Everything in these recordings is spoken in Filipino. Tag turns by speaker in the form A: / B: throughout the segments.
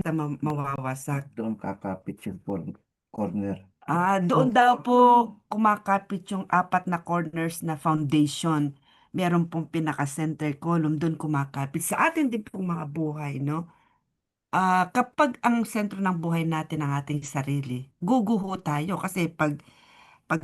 A: basta mawawasak.
B: Doon kakapit yung corner.
A: Doon daw po kumakapit yung apat na corners na foundation. Meron pong pinaka-center column, doon kumakapit. Sa atin din pong mga buhay, no? Kapag ang sentro ng buhay natin ang ating sarili, guguho tayo kasi pag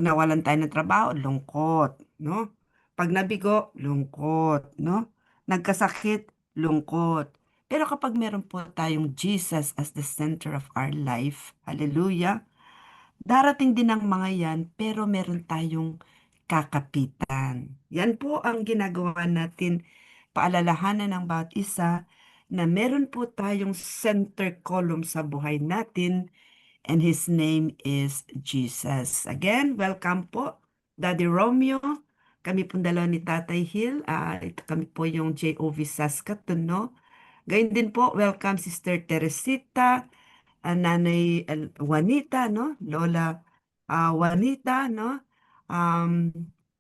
A: nawalan tayo ng trabaho, lungkot, no? Pag nabigo, lungkot, no? Nagkasakit, lungkot. Pero kapag meron po tayong Jesus as the center of our life, hallelujah, darating din ang mga yan, pero meron tayong kakapitan. Yan po ang ginagawa natin, paalalahanan ng bawat isa na meron po tayong center column sa buhay natin, and His name is Jesus. Again, welcome po, Daddy Romeo. Kami pong dalawa ni Tatay Hill. Ito kami po yung JOV Saskatoon, no? Gayun din po, welcome Sister Teresita, Nanay Juanita, no? Lola Juanita, no? Um,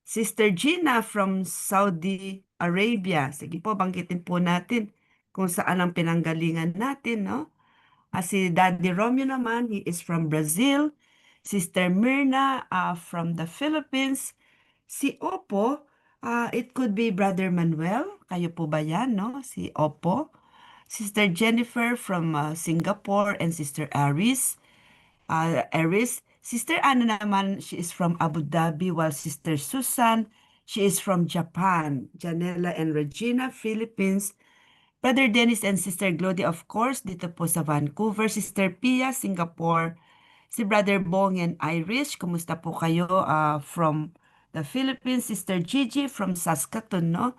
A: Sister Gina from Saudi Arabia. Sige po, banggitin po natin kung saan ang pinanggalingan natin, no? Si Daddy Romeo naman, he is from Brazil. Sister Myrna from the Philippines. Si Opo, it could be Brother Manuel. Kayo po ba yan, no? Si Opo. Sister Jennifer from Singapore and Sister Aris. Sister Anna naman, she is from Abu Dhabi, while Sister Susan, she is from Japan. Janela and Regina, Philippines. Brother Dennis and Sister Glody, of course, dito po sa Vancouver. Sister Pia, Singapore. Si Brother Bong and Irish, kumusta po kayo from the Philippines? Sister Gigi from Saskatoon, no?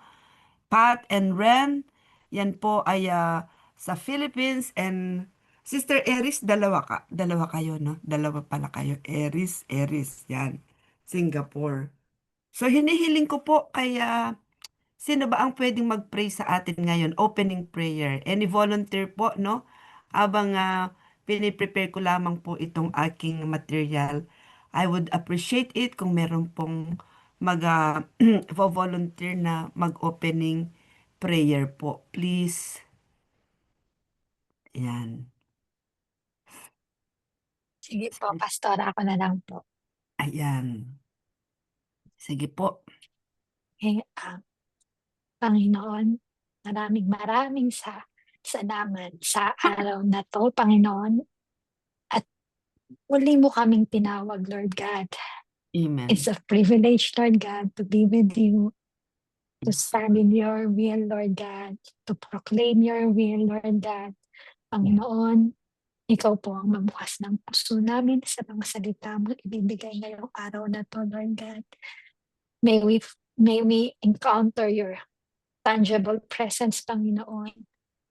A: Pat and Ren, yan po ay sa Philippines. And Sister Eris, dalawa kayo, no? Dalawa pala kayo. Eris, yan. Singapore. So, hinihiling ko po kay sino ba ang pwedeng mag-pray sa atin ngayon? Opening prayer. Any volunteer po, no? Abang piniprepare ko lamang po itong aking material. I would appreciate it kung meron pong volunteer na mag-opening prayer po. Please. Yan.
C: Sige po, Pastor, ako na lang po.
A: Ayan. Sige po.
C: Okay, Panginoon, maraming salamat sa araw na to, Panginoon. At muli mo kaming tinawag, Lord God.
A: Amen.
C: It's a privilege, Lord God, to be with you, to stand in your will, Lord God, to proclaim your will, Lord God. Panginoon, ikaw po ang magbukas ng puso namin sa mga salita mo ibibigay ngayong araw na to, Lord God. May we encounter your tangible presence, Panginoon.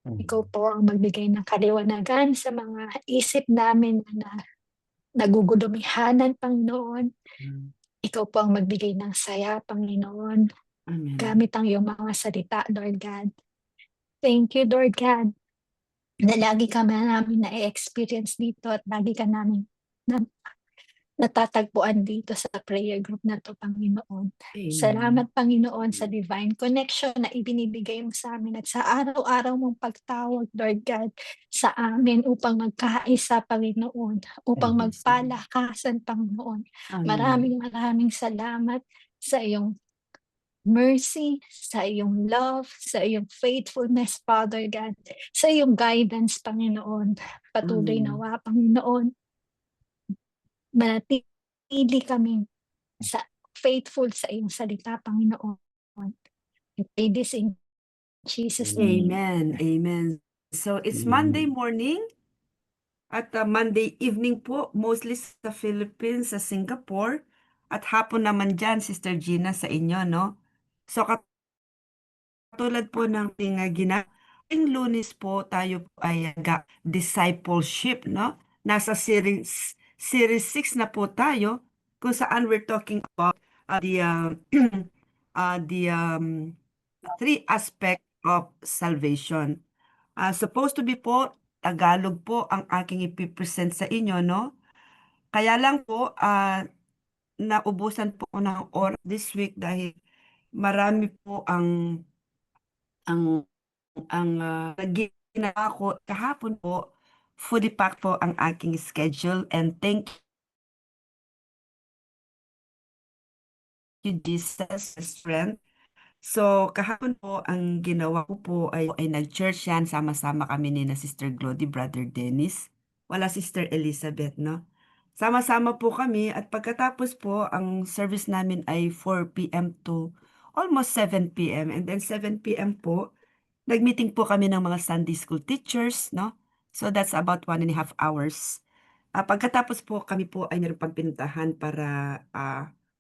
C: Ikaw po ang magbigay ng kaliwanagan sa mga isip namin na nagugulumihanan, Panginoon. Ikaw po ang magbigay ng saya, Panginoon.
A: Amen.
C: Gamit ang iyong mga salita, Lord God. Thank you, Lord God, na lagi ka namin na-experience dito at lagi ka namin natatagpuan dito sa prayer group na to, Panginoon.
A: Amen.
C: Salamat, Panginoon, sa divine connection na ibinibigay mo sa amin at sa araw-araw mong pagtawag, Lord God, sa amin upang magkaisa, Panginoon, upang
A: Amen.
C: magpalakasan, Panginoon.
A: Amen.
C: Maraming salamat sa iyong mercy, sa iyong love, sa iyong faithfulness, Father God, sa iyong guidance, Panginoon. Patuloy
A: Amen.
C: nawa, Panginoon, manatili kami faithful sa iyong salita, Panginoon. I pray this in Jesus' name.
A: Amen. Amen. So, it's Monday morning at Monday evening po, mostly sa Philippines, sa Singapore, at hapon naman dyan, Sister Gina, sa inyo, no? So, katulad po ng ginagawa, yung Lunes po, tayo po ay discipleship, no? Nasa series 6 na po tayo, kung saan we're talking about the three aspects of salvation. Supposed to be po, Tagalog po ang aking ipipresent sa inyo, no? Kaya lang po, naubusan po ng oras this week dahil marami po ang ginawa ko kahapon po. fully packed po ang aking schedule, and thank you, Jesus, strength. So, kahapon po, ang ginawa ko po ay nag-church yan. Sama-sama kami ni na Sister Glody, Brother Dennis. Wala Sister Elizabeth, no? Sama-sama po kami at pagkatapos po, ang service namin ay 4 p.m. to almost 7 p.m. And then 7 p.m. po, nag-meeting po kami ng mga Sunday school teachers, no? So that's about 1.5 hours. Pagkatapos po, kami po ay meron pang pinuntahan para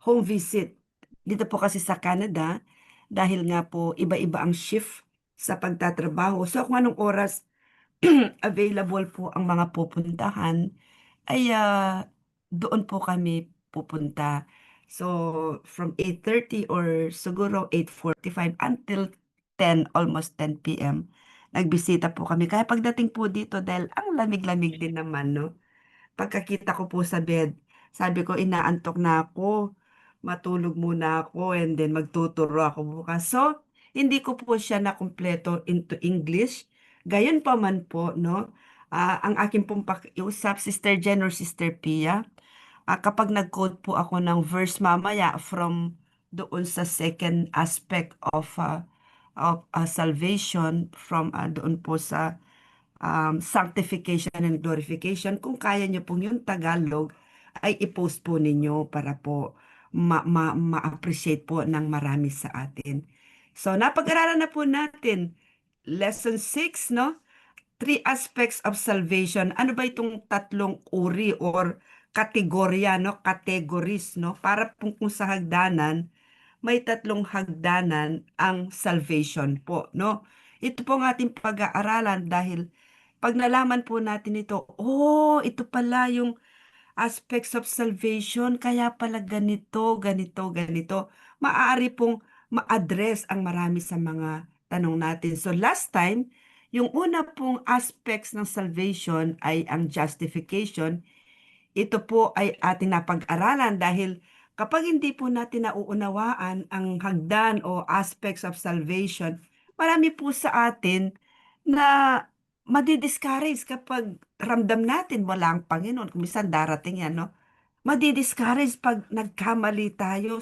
A: home visit. Dito po kasi sa Canada, dahil nga po iba-iba ang shift sa pagtatrabaho. So kung anong oras available po ang mga pupuntahan, ay doon po kami pupunta. So, from 8:30 or siguro 8:45 until 10, almost 10 p.m., nagbisita po kami. Kaya pagdating po dito, dahil ang lamig-lamig din naman, no? Pagkakita ko po sa bed, sabi ko, inaantok na ako. Matulog muna ako and then magtuturo ako bukas. So, hindi ko po siya na kumpleto into English. Gayon pa man po, no? Ang aking pong pakiusap, Sister Jen or Sister Pia, kapag nag-quote po ako ng verse mamaya from doon sa second aspect of salvation from doon po sa sanctification and glorification. Kung kaya niyo pong yung Tagalog, ay i-post po ninyo para po ma-appreciate po ng marami sa atin. So, napag-aralan na po natin. Lesson 6, no? Three aspects of salvation. Ano ba itong tatlong uri or kategorya, no? Categories, no? Para po kung sa hagdanan, may tatlong hagdanan ang salvation po, no? Ito po ang ating pag-aaralan dahil pag nalaman po natin ito, oh, ito pala yung aspects of salvation, kaya pala ganito, ganito, ganito. Maaari pong ma-address ang marami sa mga tanong natin. So last time, yung una pong aspects ng salvation ay ang justification. Ito po ay ating napag-aralan dahil kapag hindi po natin nauunawaan ang hagdan o aspects of salvation, marami po sa atin na madi-discourage kapag ramdam natin wala ang Panginoon. Kung minsan darating yan, no? Madi-discourage pag nagkamali tayo,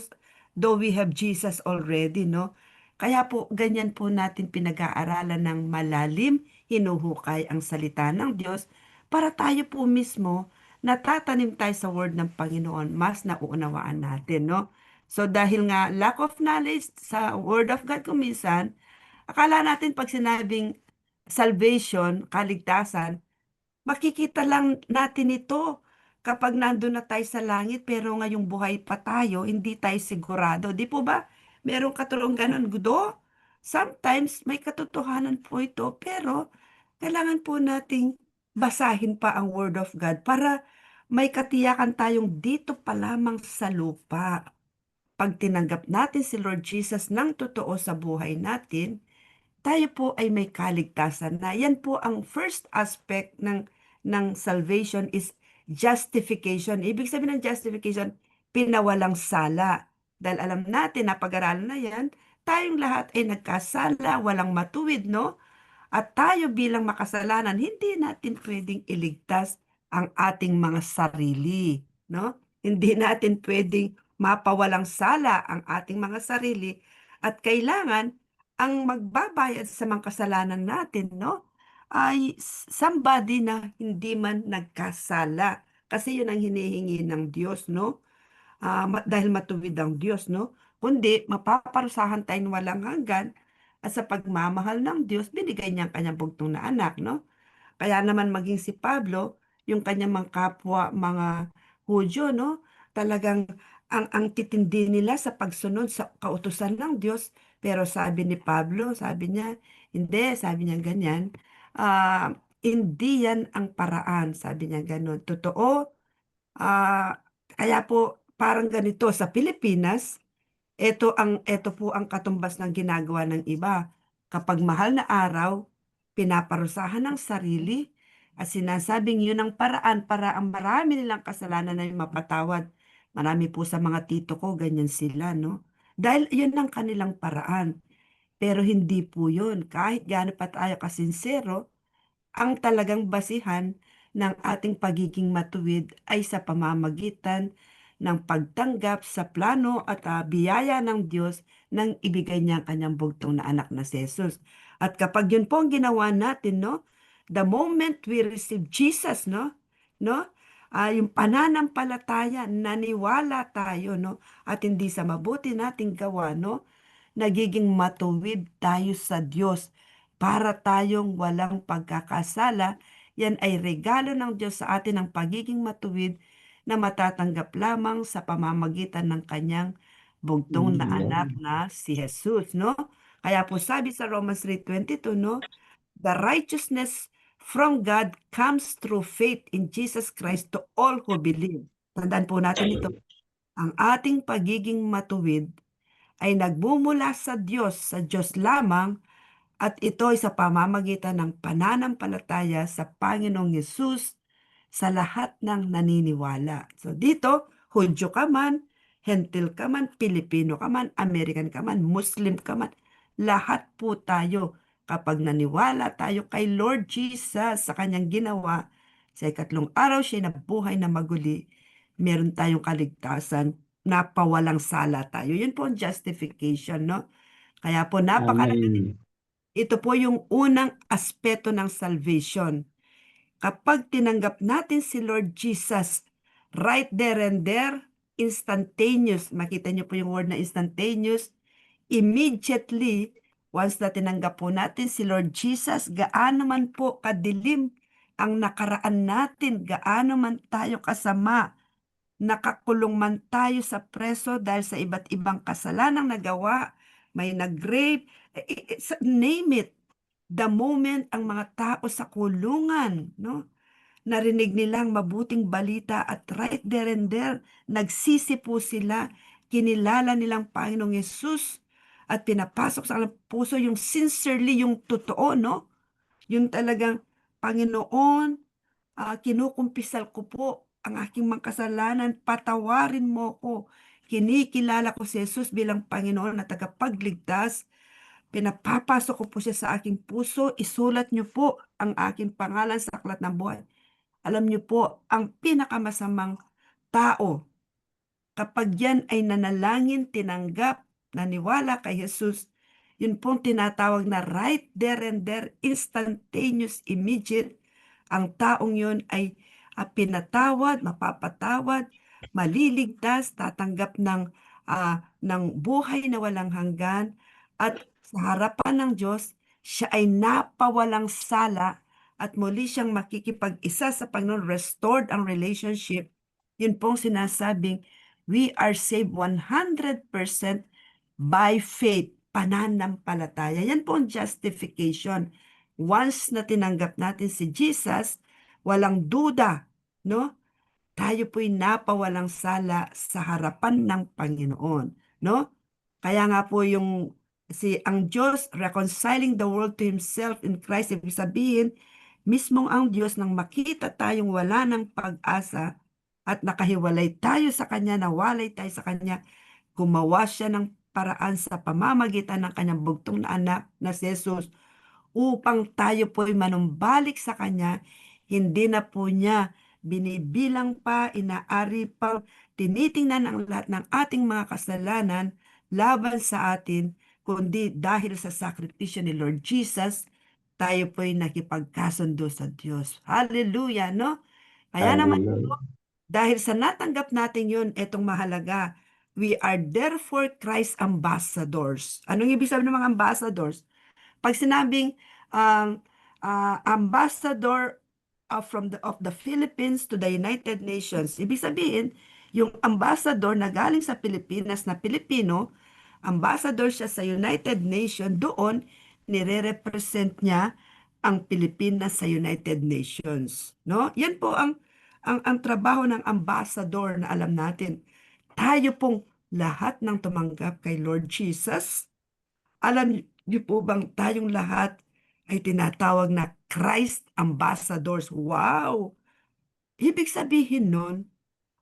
A: though we have Jesus already, no? Kaya po, ganyan po natin pinag-aaralan ng malalim, hinuhukay ang salita ng Diyos para tayo po mismo natatanim tayo sa word ng Panginoon, mas nauunawaan natin, no? So dahil nga lack of knowledge sa word of God kuminsan, akala natin pag sinabing salvation, kaligtasan, makikita lang natin ito kapag nandun na tayo sa langit pero ngayong buhay pa tayo, hindi tayo sigurado. Di po ba? Merong katulong ganun, Gudo? Sometimes may katotohanan po ito pero kailangan po nating basahin pa ang Word of God para may katiyakan tayong dito pa lamang sa lupa. Pag tinanggap natin si Lord Jesus ng totoo sa buhay natin, tayo po ay may kaligtasan na. Yan po ang first aspect ng salvation is justification. Ibig sabihin ng justification, pinawalang sala. Dahil alam natin, napag-aralan na yan, tayong lahat ay nagkasala, walang matuwid, no? At tayo bilang makasalanan, hindi natin pwedeng iligtas ang ating mga sarili, no? Hindi natin pwedeng mapawalang sala ang ating mga sarili at kailangan ang magbabayad sa mga kasalanan natin, no? Ay somebody na hindi man nagkasala. Kasi yun ang hinihingi ng Diyos, no? Dahil matuwid ang Diyos, no? Kundi mapaparusahan tayong walang hanggan at sa pagmamahal ng Diyos, binigay niya ang kanyang bugtong na anak, no? Kaya naman maging si Pablo, yung kanyang mga kapwa, mga Hudyo, no? Talagang ang titindi nila sa pagsunod sa kautusan ng Diyos. Pero sabi ni Pablo, sabi niya, hindi, sabi niya ganyan, hindi yan ang paraan, sabi niya ganun. Totoo, kaya po parang ganito sa Pilipinas, ito po ang katumbas ng ginagawa ng iba. Kapag mahal na araw, pinaparusahan ng sarili at sinasabing yun ang paraan para ang marami nilang kasalanan ay mapatawad. Marami po sa mga tito ko, ganyan sila, no? Dahil yun ang kanilang paraan. Pero hindi po yun. Kahit gaano pa tayo kasinsero, Ang talagang basihan ng ating pagiging matuwid ay sa pamamagitan ng pagtanggap sa plano at biyaya ng Diyos nang ibigay niya ang kanyang bugtong na anak na si Jesus. At kapag yun po ang ginawa natin, no? The moment we receive Jesus, no? Yung pananampalataya, naniwala tayo, no? At hindi sa mabuti nating gawa, no? Nagiging matuwid tayo sa Diyos para tayong walang pagkakasala. Yan ay regalo ng Diyos sa atin ang pagiging matuwid na matatanggap lamang sa pamamagitan ng kanyang bugtong na anak
B: Amen.
A: na si Jesus, no? Kaya po sabi sa Romans 3:22, no? The righteousness from God comes through faith in Jesus Christ to all who believe. Tandaan po natin ito. Ang ating pagiging matuwid ay nagmumula sa Diyos lamang, at ito ay sa pamamagitan ng pananampalataya sa Panginoong Yesus sa lahat ng naniniwala. So dito, Hudyo ka man, Hentil ka man, Pilipino ka man, American ka man, Muslim ka man, lahat po tayo kapag naniwala tayo kay Lord Jesus sa kanyang ginawa, sa ikatlong araw siya nabuhay na maguli, meron tayong kaligtasan na pawalang sala tayo. Yun po ang justification, no? Kaya po napakalaga.
B: Amen.
A: Ito po yung unang aspeto ng salvation. Kapag tinanggap natin si Lord Jesus, right there and there, instantaneous, makita niyo po yung word na instantaneous, immediately, once na tinanggap po natin si Lord Jesus, gaano man po kadilim ang nakaraan natin, gaano man tayo kasama, nakakulong man tayo sa preso dahil sa iba't ibang kasalanang nagawa, may nag-rape, name it. The moment ang mga tao sa kulungan, no? Narinig nilang mabuting balita at right there and there, nagsisi po sila, kinilala nilang Panginoong Yesus at pinapasok sa kanilang puso yung sincerely, yung totoo, no? Yung talagang, Panginoon, kinukumpisal ko po ang aking mga kasalanan, patawarin mo ko. Kinikilala ko si Jesus bilang Panginoon na tagapagligtas. Pinapapasok ko po siya sa aking puso. Isulat niyo po ang aking pangalan sa aklat ng buhay. Alam niyo po, ang pinakamasamang tao, kapag yan ay nanalangin, tinanggap, naniwala kay Jesus, yun pong tinatawag na right there and there, instantaneous, immediate. Ang taong yun ay pinatawad, mapapatawad, maliligtas, tatanggap ng buhay na walang hanggan, at sa harapan ng Diyos, siya ay napawalang sala at muli siyang makikipag-isa sa Panginoon, restored ang relationship. Yun pong sinasabing, we are saved 100% by faith, pananampalataya. Yan po ang justification. Once na tinanggap natin si Jesus, walang duda, no? Tayo po'y napawalang sala sa harapan ng Panginoon, no? Kaya nga po ang Diyos reconciling the world to Himself in Christ, ibig sabihin, mismong ang Diyos nang makita tayong wala ng pag-asa at nakahiwalay tayo sa Kanya, nawalay tayo sa Kanya, gumawa siya ng paraan sa pamamagitan ng kanyang bugtong na anak na si Jesus upang tayo po'y manumbalik sa Kanya. Hindi na po niya binibilang pa, inaari pang tinitingnan ang lahat ng ating mga kasalanan laban sa atin, kundi dahil sa sakripisyo ni Lord Jesus, tayo po'y nakipagkasundo sa Diyos. Hallelujah, no? Kaya naman,
B: Hallelujah.
A: dahil sa natanggap natin yun, etong mahalaga, we are therefore Christ ambassadors. Anong ibig sabihin ng mga ambassadors? Pag sinabing um, ambassador of the Philippines to the United Nations, ibig sabihin, yung ambassador na galing sa Pilipinas na Pilipino, ambassador siya sa United Nations, doon nire-represent niya ang Pilipinas sa United Nations, no? Yan po ang trabaho ng ambassador na alam natin. Tayo pong lahat ng tumanggap kay Lord Jesus, alam niyo po bang tayong lahat ay tinatawag na Christ ambassadors? Wow! Ibig sabihin nun,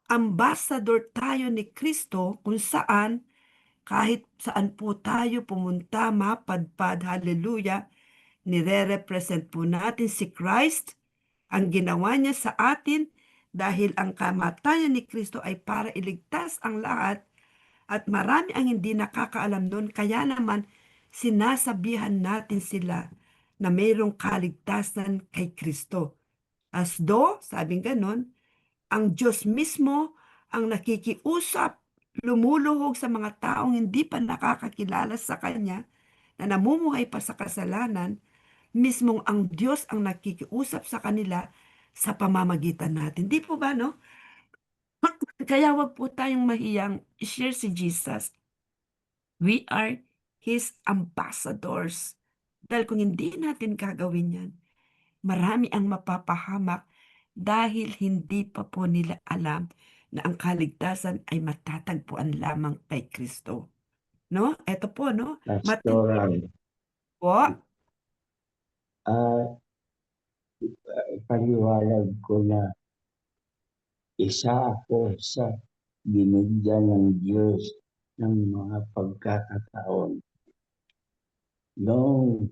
A: ambassador tayo ni Kristo kung kahit saan po tayo pumunta, mapadpad, hallelujah, Nire-represent po natin si Christ, ang ginawa niya sa atin dahil ang kamatayan ni Kristo ay para iligtas ang lahat at marami ang hindi nakakaalam nun. Kaya naman sinasabihan natin sila na mayroong kaligtasan kay Kristo. As though, sabing ganon, ang Diyos mismo ang nakikiusap, lumuluhog sa mga taong hindi pa nakakakilala sa Kanya, na namumuhay pa sa kasalanan, mismong ang Diyos ang nakikiusap sa kanila sa pamamagitan natin. Di po ba, no? Kaya wag po tayong mahiyang i-share si Jesus. We are His ambassadors. Dahil kung hindi natin gagawin yan, marami ang mapapahamak dahil hindi pa po nila alam na ang kaligtasan ay matatagpuan lamang kay Kristo. No? Ito po, no?
D: Pastoral.
A: Po.
D: Paliwanag ko na isa ako sa binigyan ng Diyos ng mga pagkakataon. Noong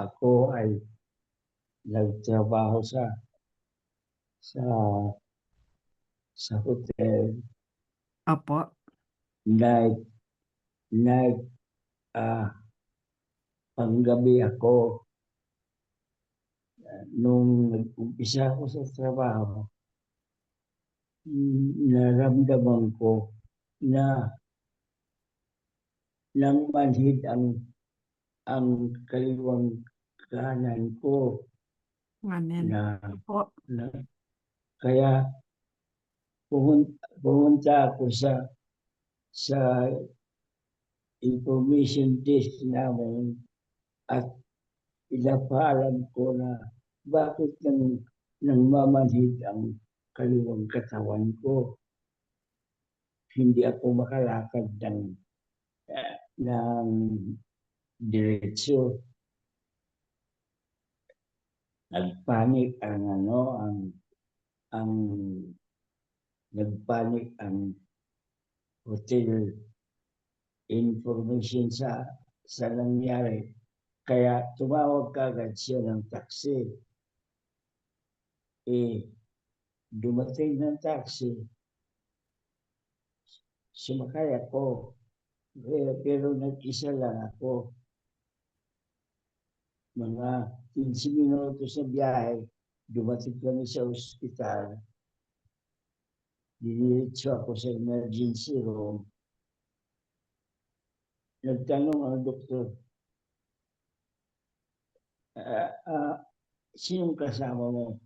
D: ako ay nagtrabaho sa hotel,
A: Opo.
D: panggabi ako. Nung nag-umpisa ako sa trabaho, naramdaman ko na nang manhid ang kaliwang kanan ko
A: Amen.
D: na,
A: Opo.
D: na kaya pumunta ako sa information desk namin at pinapaalam ko na bakit nang mamanhid ang kaliwang katawan ko. Hindi ako makalakad ng diretsyo. Nagpanik nagpanik ang hotel information sa nangyari. Kaya tumawag kagad siya ng taxi. Dumating ng taxi, sumakay ako. Pero nag-isa lang ako. Mga 15 minutos na biyahe, dumating kami sa ospital. Diniretso ako sa emergency room. Nagtanong ang doktor, sinong kasama mo?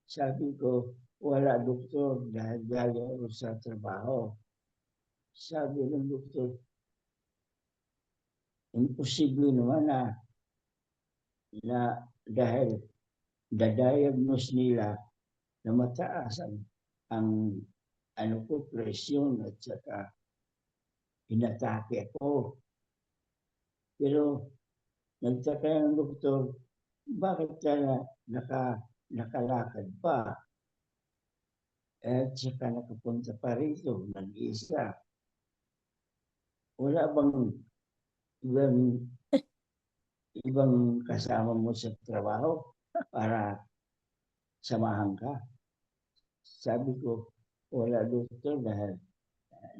D: Sabi ko, wala doktor dahil galing ako sa trabaho. Sabi ng doktor, imposible naman na dahil da-diagnose nila na mataas ang presyon at saka inatake ako. Pero nagtaka ng doktor, bakit ka nakalakad pa? At saka nakapunta pa rito, nag-isa. Wala bang ibang kasama mo sa trabaho para samahan ka? Sabi ko, wala doktor dahil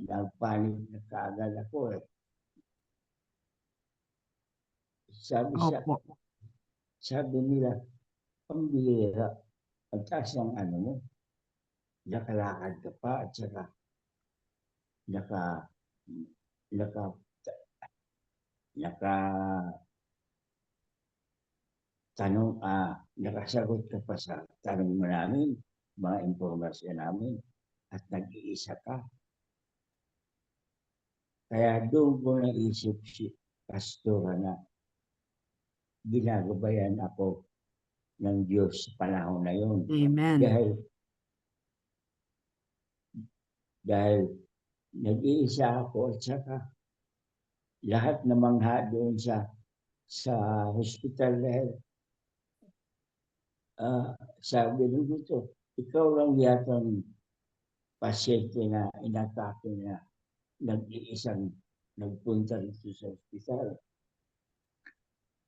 D: nagpanik na kaagad ako eh. Sabi nila, pambihira, ang taas ng mo, nakalakad ka pa at saka nakasagot ka pa sa tanong namin, mga impormasyon namin, at nag-iisa ka. Kaya doon ko naisip si Pastora na ginagabayan ako ng Diyos sa panahon na yun.
A: Amen.
D: Dahil nag-iisa ako at saka lahat na mangha doon sa hospital dahil sabi ng dito, ikaw lang yatang pasyente na inatake na nag-iisang nagpunta dito sa hospital.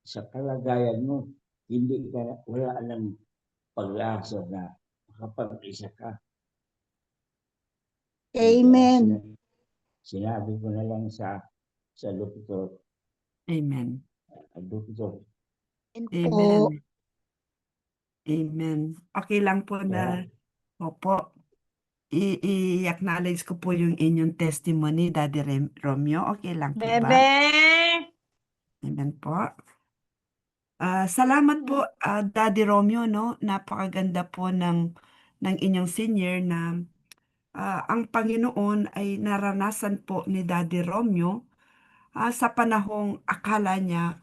D: sa kalagayan mo, wala nang pag-asa na makapag-isa ka. Kaya
E: Amen.
D: sinabi ko na lang sa doktor,
A: Amen.
D: doktor,
E: Po.
A: Amen. Amen. Okay lang po na, opo, i-acknowledge ko po yung inyong testimony, Daddy Romeo. Okay lang po ba?
E: Bebe.
A: Amen po. Salamat po, Daddy Romeo, no? Napakaganda po ng inyong senior na ang Panginoon ay naranasan po ni Daddy Romeo sa panahong akala niya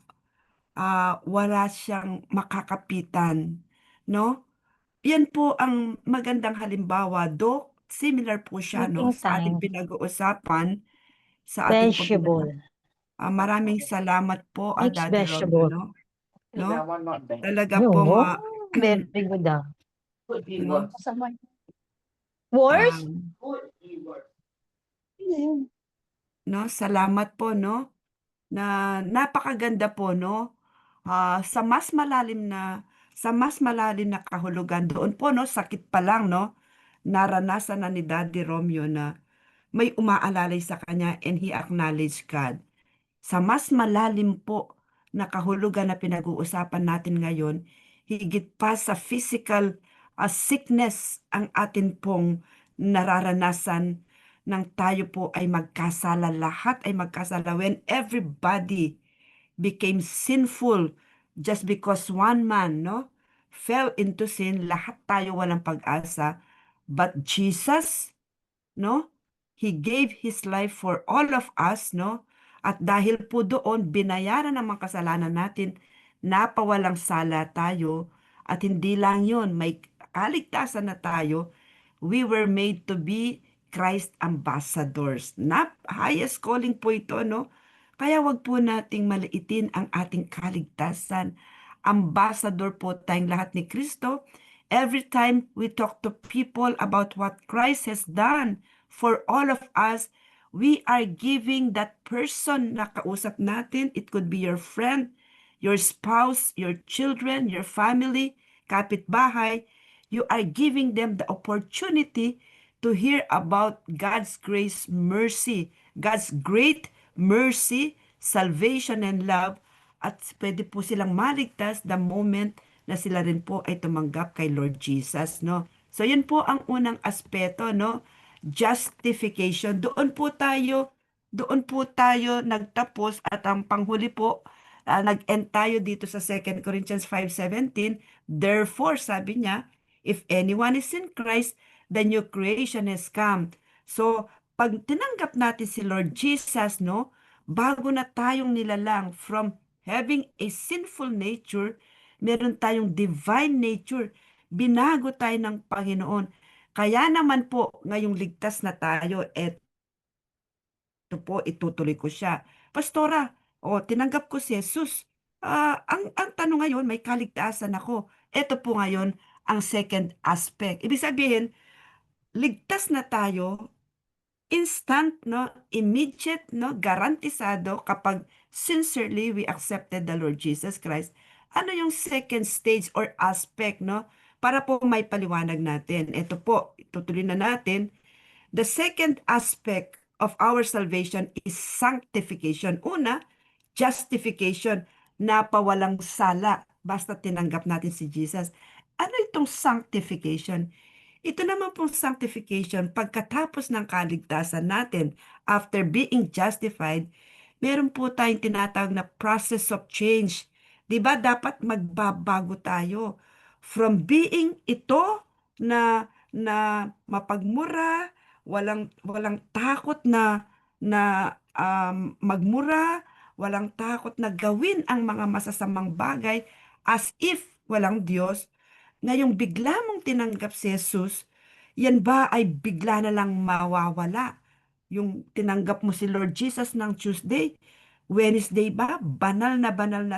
A: wala siyang makakapitan, no? Yan po ang magandang halimbawa. Similar po siya, no?
E: Meeting
A: Sa ating
E: time.
A: pinag-uusapan, sa ating
E: Vegetable.
A: maraming salamat po,
E: Mixed
A: Daddy Romeo,
E: vegetable.
A: no? No? Talaga
E: No,
A: pong,
E: very good ah.
A: no?
E: Worse?
A: Um, no? Salamat po, no? Na napakaganda po, no? Sa mas malalim na kahulugan doon po, no? Sakit pa lang, no? Naranasan na ni Daddy Romeo na may umaalalay sa kanya and he acknowledged God. Sa mas malalim po na kahulugan na pinag-uusapan natin ngayon, higit pa sa physical sickness ang atin pong nararanasan nang tayo po ay magkasala. Lahat ay magkasala. When everybody became sinful just because one man, no, fell into sin, lahat tayo walang pag-asa. But Jesus, no? He gave His life for all of us, no? At dahil po doon, binayaran ang mga kasalanan natin, napawalang sala tayo, at hindi lang yun, may kaligtasan na tayo, we were made to be Christ ambassadors. Highest calling po ito, no? Kaya wag po nating maliitin ang ating kaligtasan. Ambassador po tayong lahat ni Kristo. Every time we talk to people about what Christ has done for all of us, we are giving that person na kausap natin, it could be your friend, your spouse, your children, your family, kapitbahay, you are giving them the opportunity to hear about God's grace, mercy, God's great mercy, salvation, and love. At pwede po silang maligtas the moment na sila rin po ay tumanggap kay Lord Jesus, no? So, yun po ang unang aspeto, no? Justification. Doon po tayo nagtapos at ang panghuli po, nag-end tayo dito sa 2 Corinthians 5:17. Therefore, sabi niya, if anyone is in Christ, the new creation has come. So, pag tinanggap natin si Lord Jesus, no, bago na tayong nilalang from having a sinful nature, meron tayong divine nature. Binago tayo ng Panginoon. Kaya naman po, ngayong ligtas na tayo, ito po, itutuloy ko siya. Pastora, tinanggap ko si Jesus. Ang tanong ngayon, may kaligtasan ako. Ito po ngayon, ang second aspect. Ibig sabihin, ligtas na tayo, instant, no, immediate, no, garantisado kapag sincerely we accepted the Lord Jesus Christ. Ano yung second stage or aspect, no? Para po may paliwanag natin. Ito po, itutuloy na natin. The second aspect of our salvation is sanctification. Una, justification, napawalang sala basta tinanggap natin si Jesus. Ano itong sanctification? Ito naman pong sanctification, pagkatapos ng kaligtasan natin, after being justified, meron po tayong tinatawag na process of change. 'Di ba dapat magbabago tayo from being ito na mapagmura, walang takot na magmura, walang takot na gawin ang mga masasamang bagay as if walang Diyos. Ngayong bigla mong tinanggap si Jesus, yan ba ay bigla na lang mawawala? Yung tinanggap mo si Lord Jesus ng Tuesday, Wednesday ba, banal na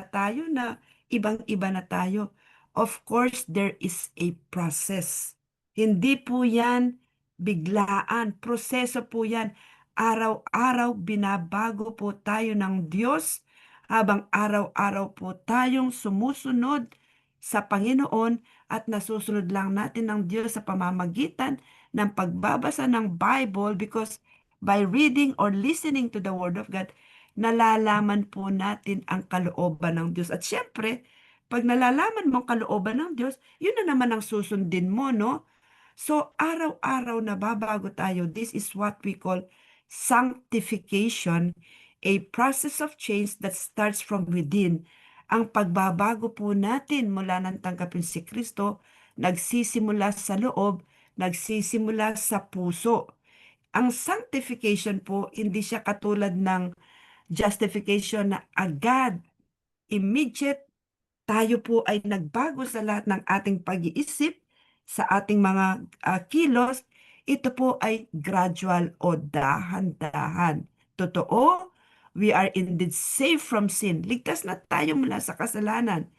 A: tayo na ibang-iba na tayo. Of course, there is a process. Hindi po yan biglaan. Proseso po yan. Araw-araw binabago po tayo ng Diyos habang araw-araw po tayong sumusunod sa Panginoon at nasusunod lang natin ng Diyos sa pamamagitan ng pagbabasa ng Bible, because by reading or listening to the Word of God, nalalaman po natin ang kalooban ng Diyos. At syempre, pag nalalaman mo ang kalooban ng Diyos, yun na naman ang susundin mo, no? So, araw-araw nababago tayo. This is what we call sanctification, a process of change that starts from within. Ang pagbabago po natin mula nang tanggapin si Kristo, nagsisimula sa loob, nagsisimula sa puso. Ang sanctification po, hindi siya katulad ng justification na agad, immediate, tayo po ay nagbago sa lahat ng ating pag-iisip, sa ating mga kilos. Ito po ay gradual o dahan-dahan. Totoo, we are indeed safe from sin. Ligtas na tayo mula sa kasalanan.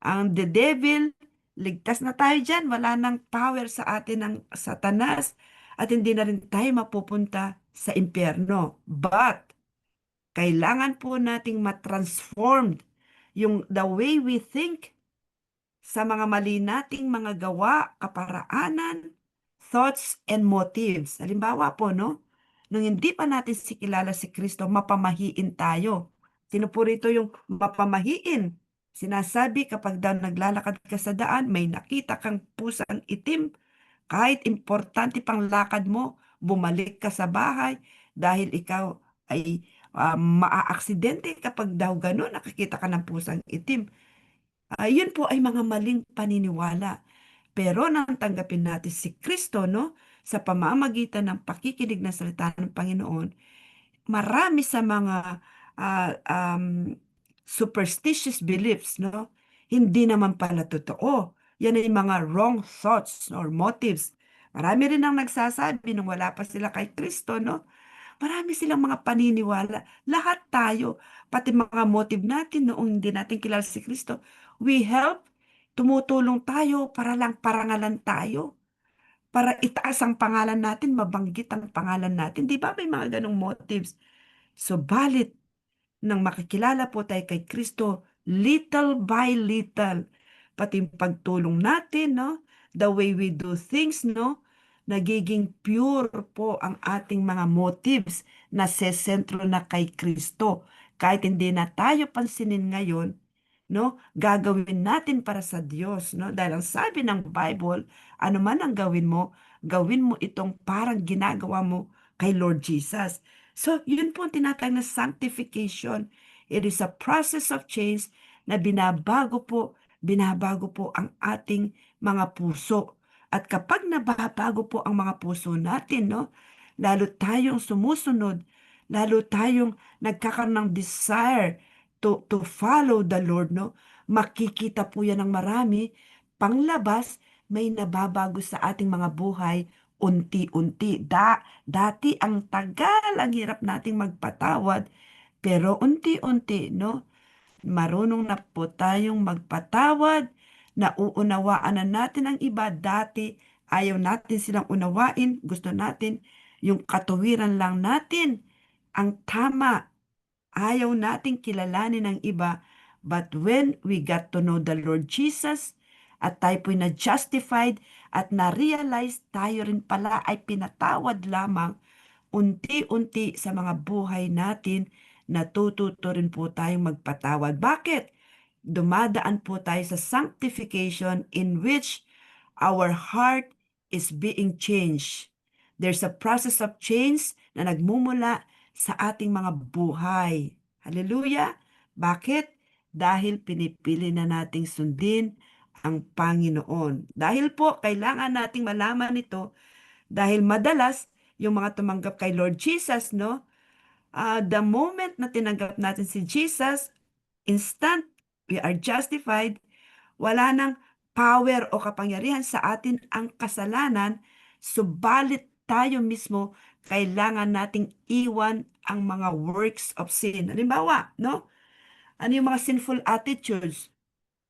A: Ang the devil, ligtas na tayo dyan. Wala nang power sa atin ng Satanas at hindi na rin tayo mapupunta sa impyerno. But, kailangan po nating matransformed yung the way we think sa mga mali nating mga gawa, kaparaanan, thoughts, and motives. Halimbawa po, no? Nung hindi pa natin kilala si Kristo, mapamahiin tayo. Sino po rito yung mapamahiin? Sinasabi kapag daw naglalakad ka sa daan, may nakita kang pusang itim, kahit importante pang lakad mo, bumalik ka sa bahay dahil ikaw ay maaaksidente kapag daw gano'n, nakikita ka ng pusang itim. Yun po ay mga maling paniniwala. Pero nang tanggapin natin si Kristo, no, sa pamamagitan ng pakikinig ng salita ng Panginoon, marami sa mga ah, um, superstitious beliefs, no, hindi naman pala totoo. Yan ay mga wrong thoughts or motives. Marami rin ang nagsasabi nung wala pa sila kay Kristo, no, marami silang mga paniniwala. Lahat tayo, pati mga motive natin noong hindi natin kilala si Kristo, we help, tumutulong tayo para lang parangalan tayo, para itaas ang pangalan natin, mabanggit ang pangalan natin. Di ba may mga ganong motives? Subalit, nang makikilala po tayo kay Kristo, little by little, pati yung pagtulong natin, no? The way we do things, no? Nagiging pure po ang ating mga motives na sesentro na kay Kristo. Kahit hindi na tayo pansinin ngayon, no? Gagawin natin para sa Diyos, no? Dahil ang sabi ng Bible, ano man ang gawin mo itong parang ginagawa mo kay Lord Jesus. So, yun po ang tinatawag na sanctification. It is a process of change na binabago po ang ating mga puso. At kapag nababago po ang mga puso natin, no, lalo tayong sumusunod, lalo tayong nagkakaroon ng desire to follow the Lord, no, makikita po yan ng marami. Panglabas, may nababago sa ating mga buhay unti-unti. Dati ang tagal, ang hirap nating magpatawad, pero unti-unti, no? Marunong na po tayong magpatawad, nauunawaan na natin ang iba. Dati, ayaw natin silang unawain, gusto natin yung katuwiran lang natin, ang tama. Ayaw nating kilalanin ang iba. But when we got to know the Lord Jesus, at tayo po'y na-justified at na-realize tayo rin pala ay pinatawad lamang, unti-unti sa mga buhay natin, natututo rin po tayong magpatawad. Bakit? Dumadaan po tayo sa sanctification in which our heart is being changed. There's a process of change na nagmumula sa ating mga buhay. Hallelujah! Bakit? Dahil pinipili na nating sundin ang Panginoon. Dahil po, kailangan nating malaman ito dahil madalas, yung mga tumanggap kay Lord Jesus, no? The moment na tinanggap natin si Jesus, instant, we are justified, wala nang power o kapangyarihan sa atin ang kasalanan, subalit tayo mismo, kailangan nating iwan ang mga works of sin. Halimbawa, no? Ano yung mga sinful attitudes?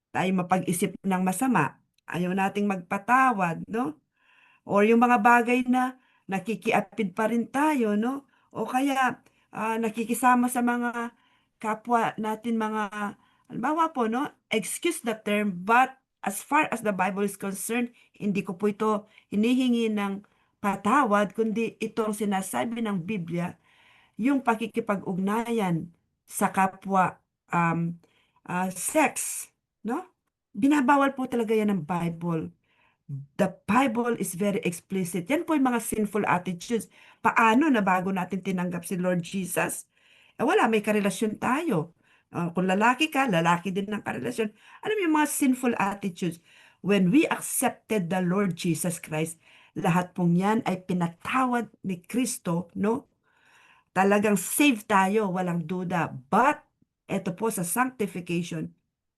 A: Tayo mapag-isip ng masama. Ayaw nating magpatawad, no? Or yung mga bagay na nakikiapid pa rin tayo, no? O kaya nakikisama sa mga kapwa natin mga, halimbawa po, no, excuse the term, but as far as the Bible is concerned, hindi ko po ito hinihingi ng patawad, kundi itong sinasabi ng Biblia, yung pakikipag-ugnayan sa kapwa sex, no? Binabawal po talaga yan ng Bible. The Bible is very explicit. Yan po yung mga sinful attitudes. Paano na bago natin tinanggap si Lord Jesus? Wala, may karelasyon tayo. Kung lalaki ka, lalaki din ng karelasyon. Alam mo yung mga sinful attitudes. When we accepted the Lord Jesus Christ, lahat pong yan ay pinatawad ni Kristo, no? Talagang save tayo, walang duda. But, eto po sa sanctification,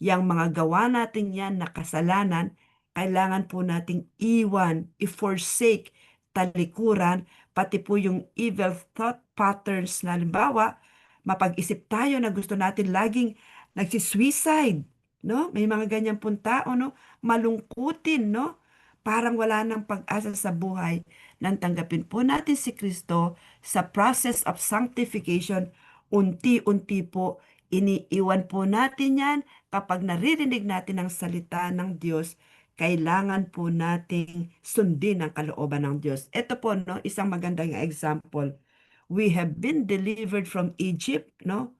A: yung mga gawa natin yan na kasalanan, kailangan po nating iwan, i-forsake, talikuran, pati po yung evil thought patterns na halimbawa, mapag-isip tayo na gusto natin laging nagsisuicide, no? May mga ganyan pong tao, no? Malungkutin, no? Parang wala nang pag-asa sa buhay. Nang tanggapin po natin si Kristo, sa process of sanctification, unti-unti po, iniiwan po natin yan kapag naririnig natin ang salita ng Diyos, kailangan po nating sundin ang kalooban ng Diyos. Ito po, no, isang magandang example. We have been delivered from Egypt, no?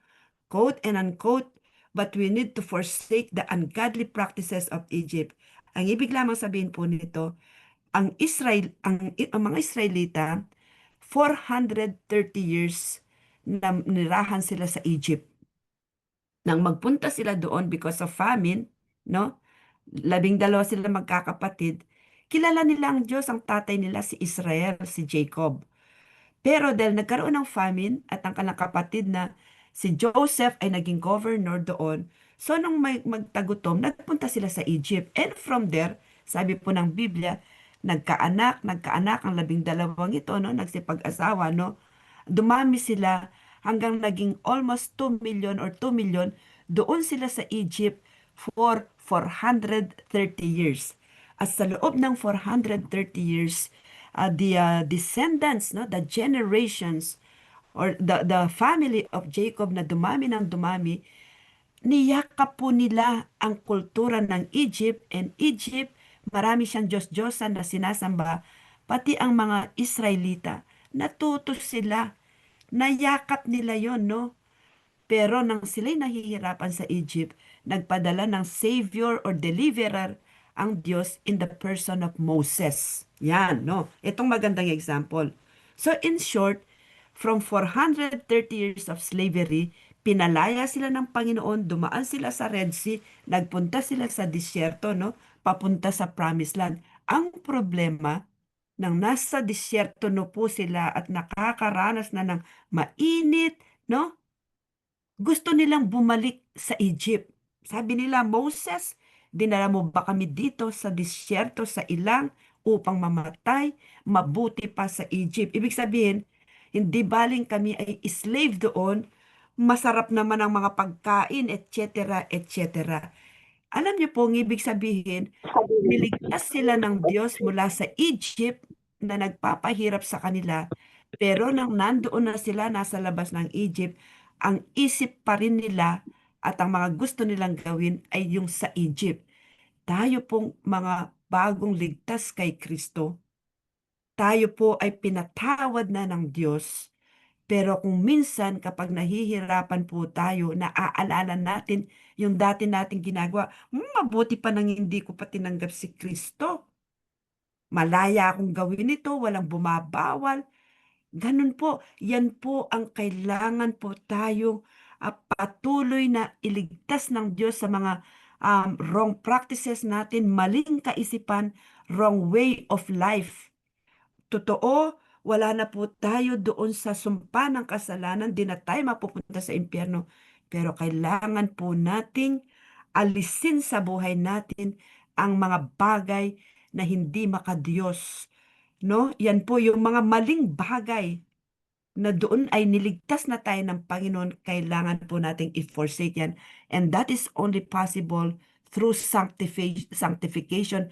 A: Quote and unquote, but we need to forsake the ungodly practices of Egypt. Ang ibig lamang sabihin po nito, ang mga Israelita 430 years na nirahan sila sa Egypt. Nang magpunta sila doon because of famine, no? 12 sila magkakapatid. Kilala nila ang Diyos, ang tatay nila si Israel, si Jacob. Pero dahil nagkaroon ng famine at ang kanilang kapatid na si Joseph ay naging governor doon, so nung magtagutom, nagpunta sila sa Egypt. And from there, sabi po ng Biblia, nagkaanak ang 12 ito, no? Nagsipag-asawa, no? Dumami sila hanggang naging almost 2 million or 2 million. Doon sila sa Egypt for 430 years. At sa loob ng 430 years, the descendants, no, the generations, or the family of Jacob na dumami ng dumami, niyakap po nila ang kultura ng Egypt, and Egypt, marami siyang Diyos-Diyosan na sinasamba, pati ang mga Israelita, natuto sila, nayakap nila yon, no? Pero nang sila'y nahihirapan sa Egypt, nagpadala ng Savior or Deliverer ang Diyos in the person of Moses. Yan, no? Itong magandang example. So in short, from 430 years of slavery, pinalaya sila ng Panginoon, dumaan sila sa Red Sea, nagpunta sila sa disyerto, no? Papunta sa Promised Land. Ang problema, nang nasa disyerto no po sila at nakakaranas na ng mainit, no? Gusto nilang bumalik sa Egypt. Sabi nila, Moses, dinala mo ba kami dito sa disyerto, sa ilang, upang mamatay? Mabuti pa sa Egypt. Ibig sabihin, hindi baling kami ay slave doon, masarap naman ang mga pagkain, etc., etc. Alam niyo po, ang ibig sabihin, niligtas sila ng Diyos mula sa Egypt na nagpapahirap sa kanila. Pero nang nandoon na sila nasa labas ng Egypt, ang isip pa rin nila at ang mga gusto nilang gawin ay yung sa Egypt. Tayo pong mga bagong ligtas kay Kristo, tayo po ay pinatawad na ng Diyos. Pero kung minsan kapag nahihirapan po tayo, naaalala natin yung dati nating ginagawa, mabuti pa nang hindi ko pa tinanggap si Kristo. Malaya akong gawin ito, walang bumabawal. Ganun po, yan po ang kailangan po tayong patuloy na iligtas ng Diyos sa mga wrong practices natin, maling kaisipan, wrong way of life. Totoo, wala na po tayo doon sa sumpa ng kasalanan, di na tayo mapupunta sa impyerno. Pero kailangan po nating alisin sa buhay natin ang mga bagay na hindi makadiyos. No? Yan po yung mga maling bagay na doon ay niligtas na tayo ng Panginoon, kailangan po nating i-forsake yan. And that is only possible through sanctification,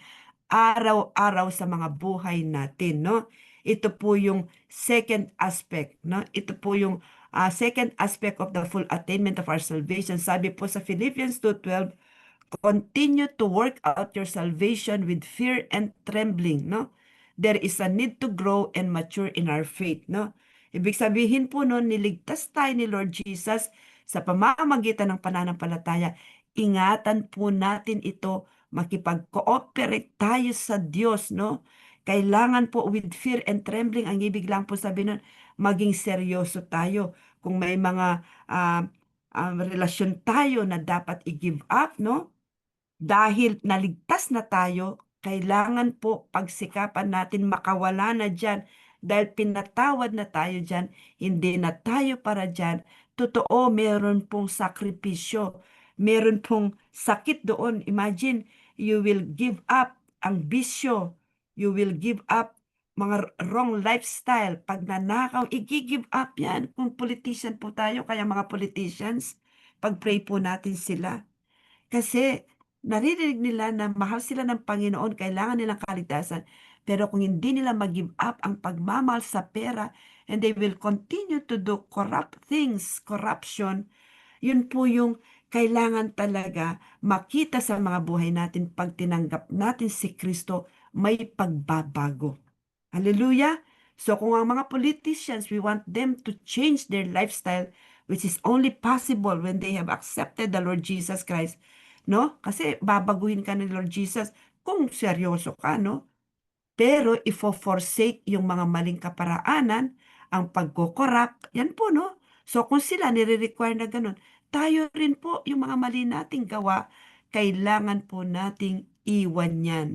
A: araw-araw sa mga buhay natin, no? Ito po yung second aspect, no? Ito po yung Second aspect of the full attainment of our salvation, sabi po sa Philippians 2:12, continue to work out your salvation with fear and trembling, no? There is a need to grow and mature in our faith, no? Ibig sabihin po no, niligtas tayo ni Lord Jesus sa pamamagitan ng pananampalataya. Ingatan po natin ito, makipag-cooperate tayo sa Diyos, no? Kailangan po with fear and trembling, ang ibig lang po sabihin nun, maging seryoso tayo. Kung may mga relasyon tayo na dapat i-give up, no? Dahil naligtas na tayo, kailangan po pagsikapan natin makawala na dyan. Dahil pinatawad na tayo dyan, hindi na tayo para dyan. Totoo, meron pong sakripisyo. Meron pong sakit doon. Imagine, you will give up ang bisyo. You will give up mga wrong lifestyle. Pag nanakaw, i-give up yan. Kung politician po tayo, kaya mga politicians, pag-pray po natin sila. Kasi naririnig nila na mahal sila ng Panginoon, kailangan nilang kaligtasan. Pero kung hindi nila mag-give up ang pagmamahal sa pera, and they will continue to do corrupt things, corruption, yun po yung kailangan talaga makita sa mga buhay natin pag tinanggap natin si Kristo, may pagbabago. Hallelujah! So kung ang mga politicians, we want them to change their lifestyle, which is only possible when they have accepted the Lord Jesus Christ, no? Kasi babaguhin ka ni Lord Jesus kung seryoso ka, no? Pero ifo-forsake yung mga maling kaparaanan, ang pagko-corrupt, yan po, no? So kung sila nire-require na ganun, tayo rin po yung mga mali nating gawa, kailangan po nating iwan yan.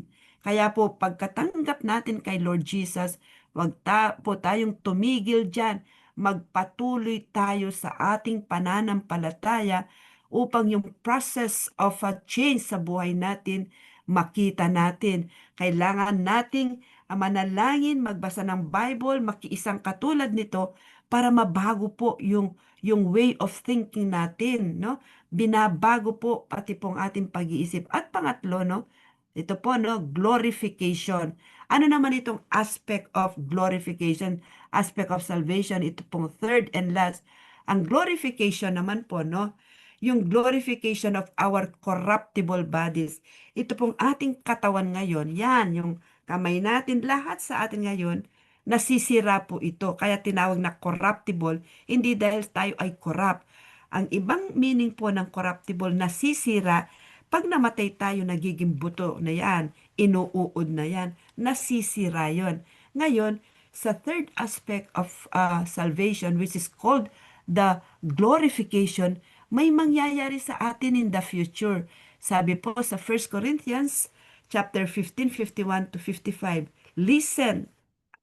A: Kaya po pagkatanggap natin kay Lord Jesus, wag po tayong tumigil dyan. Magpatuloy tayo sa ating pananampalataya upang yung process of a change sa buhay natin makita natin. Kailangan nating manalangin, magbasa ng Bible, makiisang katulad nito para mabago po yung way of thinking natin, no? Binabago po pati pong ating pag-iisip. At pangatlo, no? Ito po, no? Glorification. Ano naman itong aspect of glorification, aspect of salvation? Ito pong third and last. Ang glorification naman po, no? Yung glorification of our corruptible bodies. Ito pong ating katawan ngayon, yan, yung kamay natin, lahat sa atin ngayon, nasisira po ito. Kaya tinawag na corruptible, hindi dahil tayo ay corrupt. Ang ibang meaning po ng corruptible, nasisira, pag namatay tayo, nagiging buto na yan, inuuod na yan, nasisira yon. Ngayon, sa third aspect of salvation, which is called the glorification, may mangyayari sa atin in the future. Sabi po sa 1 Corinthians chapter 15:51 to 55, listen,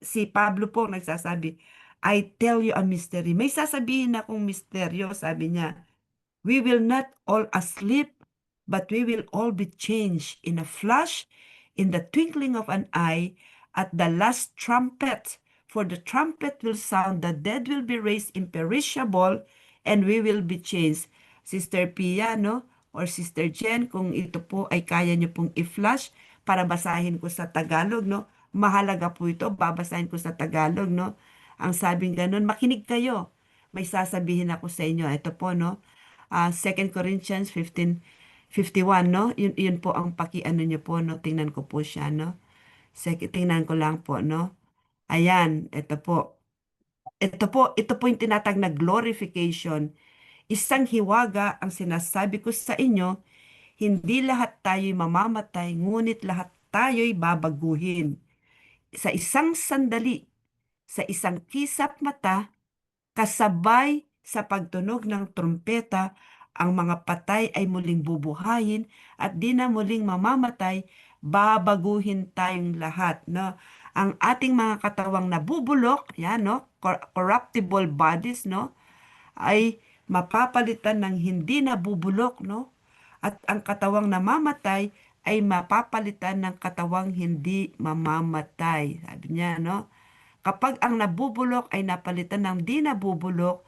A: si Pablo po nagsasabi, I tell you a mystery. May sasabihin akong misteryo, sabi niya. We will not all asleep, but we will all be changed in a flash, in the twinkling of an eye, at the last trumpet. For the trumpet will sound, the dead will be raised imperishable, and we will be changed. Sister Pia, no? Or Sister Jen, kung ito po ay kaya niyo pong i-flash para basahin ko sa Tagalog, no? Mahalaga po ito, babasahin ko sa Tagalog, no? Ang sabing ganun, makinig kayo. May sasabihin ako sa inyo. Ito po, no? 2 Corinthians 15:51, no? Yun po ang pakiano niyo po, no? Tingnan ko po siya, no? Tingnan ko lang po, no? Ayan, ito po. Ito po yung tinatag na glorification. Isang hiwaga ang sinasabi ko sa inyo, hindi lahat tayo'y mamamatay, ngunit lahat tayo'y babaguhin. Sa isang sandali, sa isang kisap mata, kasabay sa pagtunog ng trumpeta, ang mga patay ay muling bubuhayin at di na muling mamamatay, babaguhin tayong lahat, no? Ang ating mga katawang nabubulok, yan, no? Corruptible bodies, no? Ay mapapalitan ng hindi nabubulok, no? At ang katawang namamatay ay mapapalitan ng katawang hindi mamamatay. Sabi niya, no? Kapag ang nabubulok ay napalitan ng di nabubulok,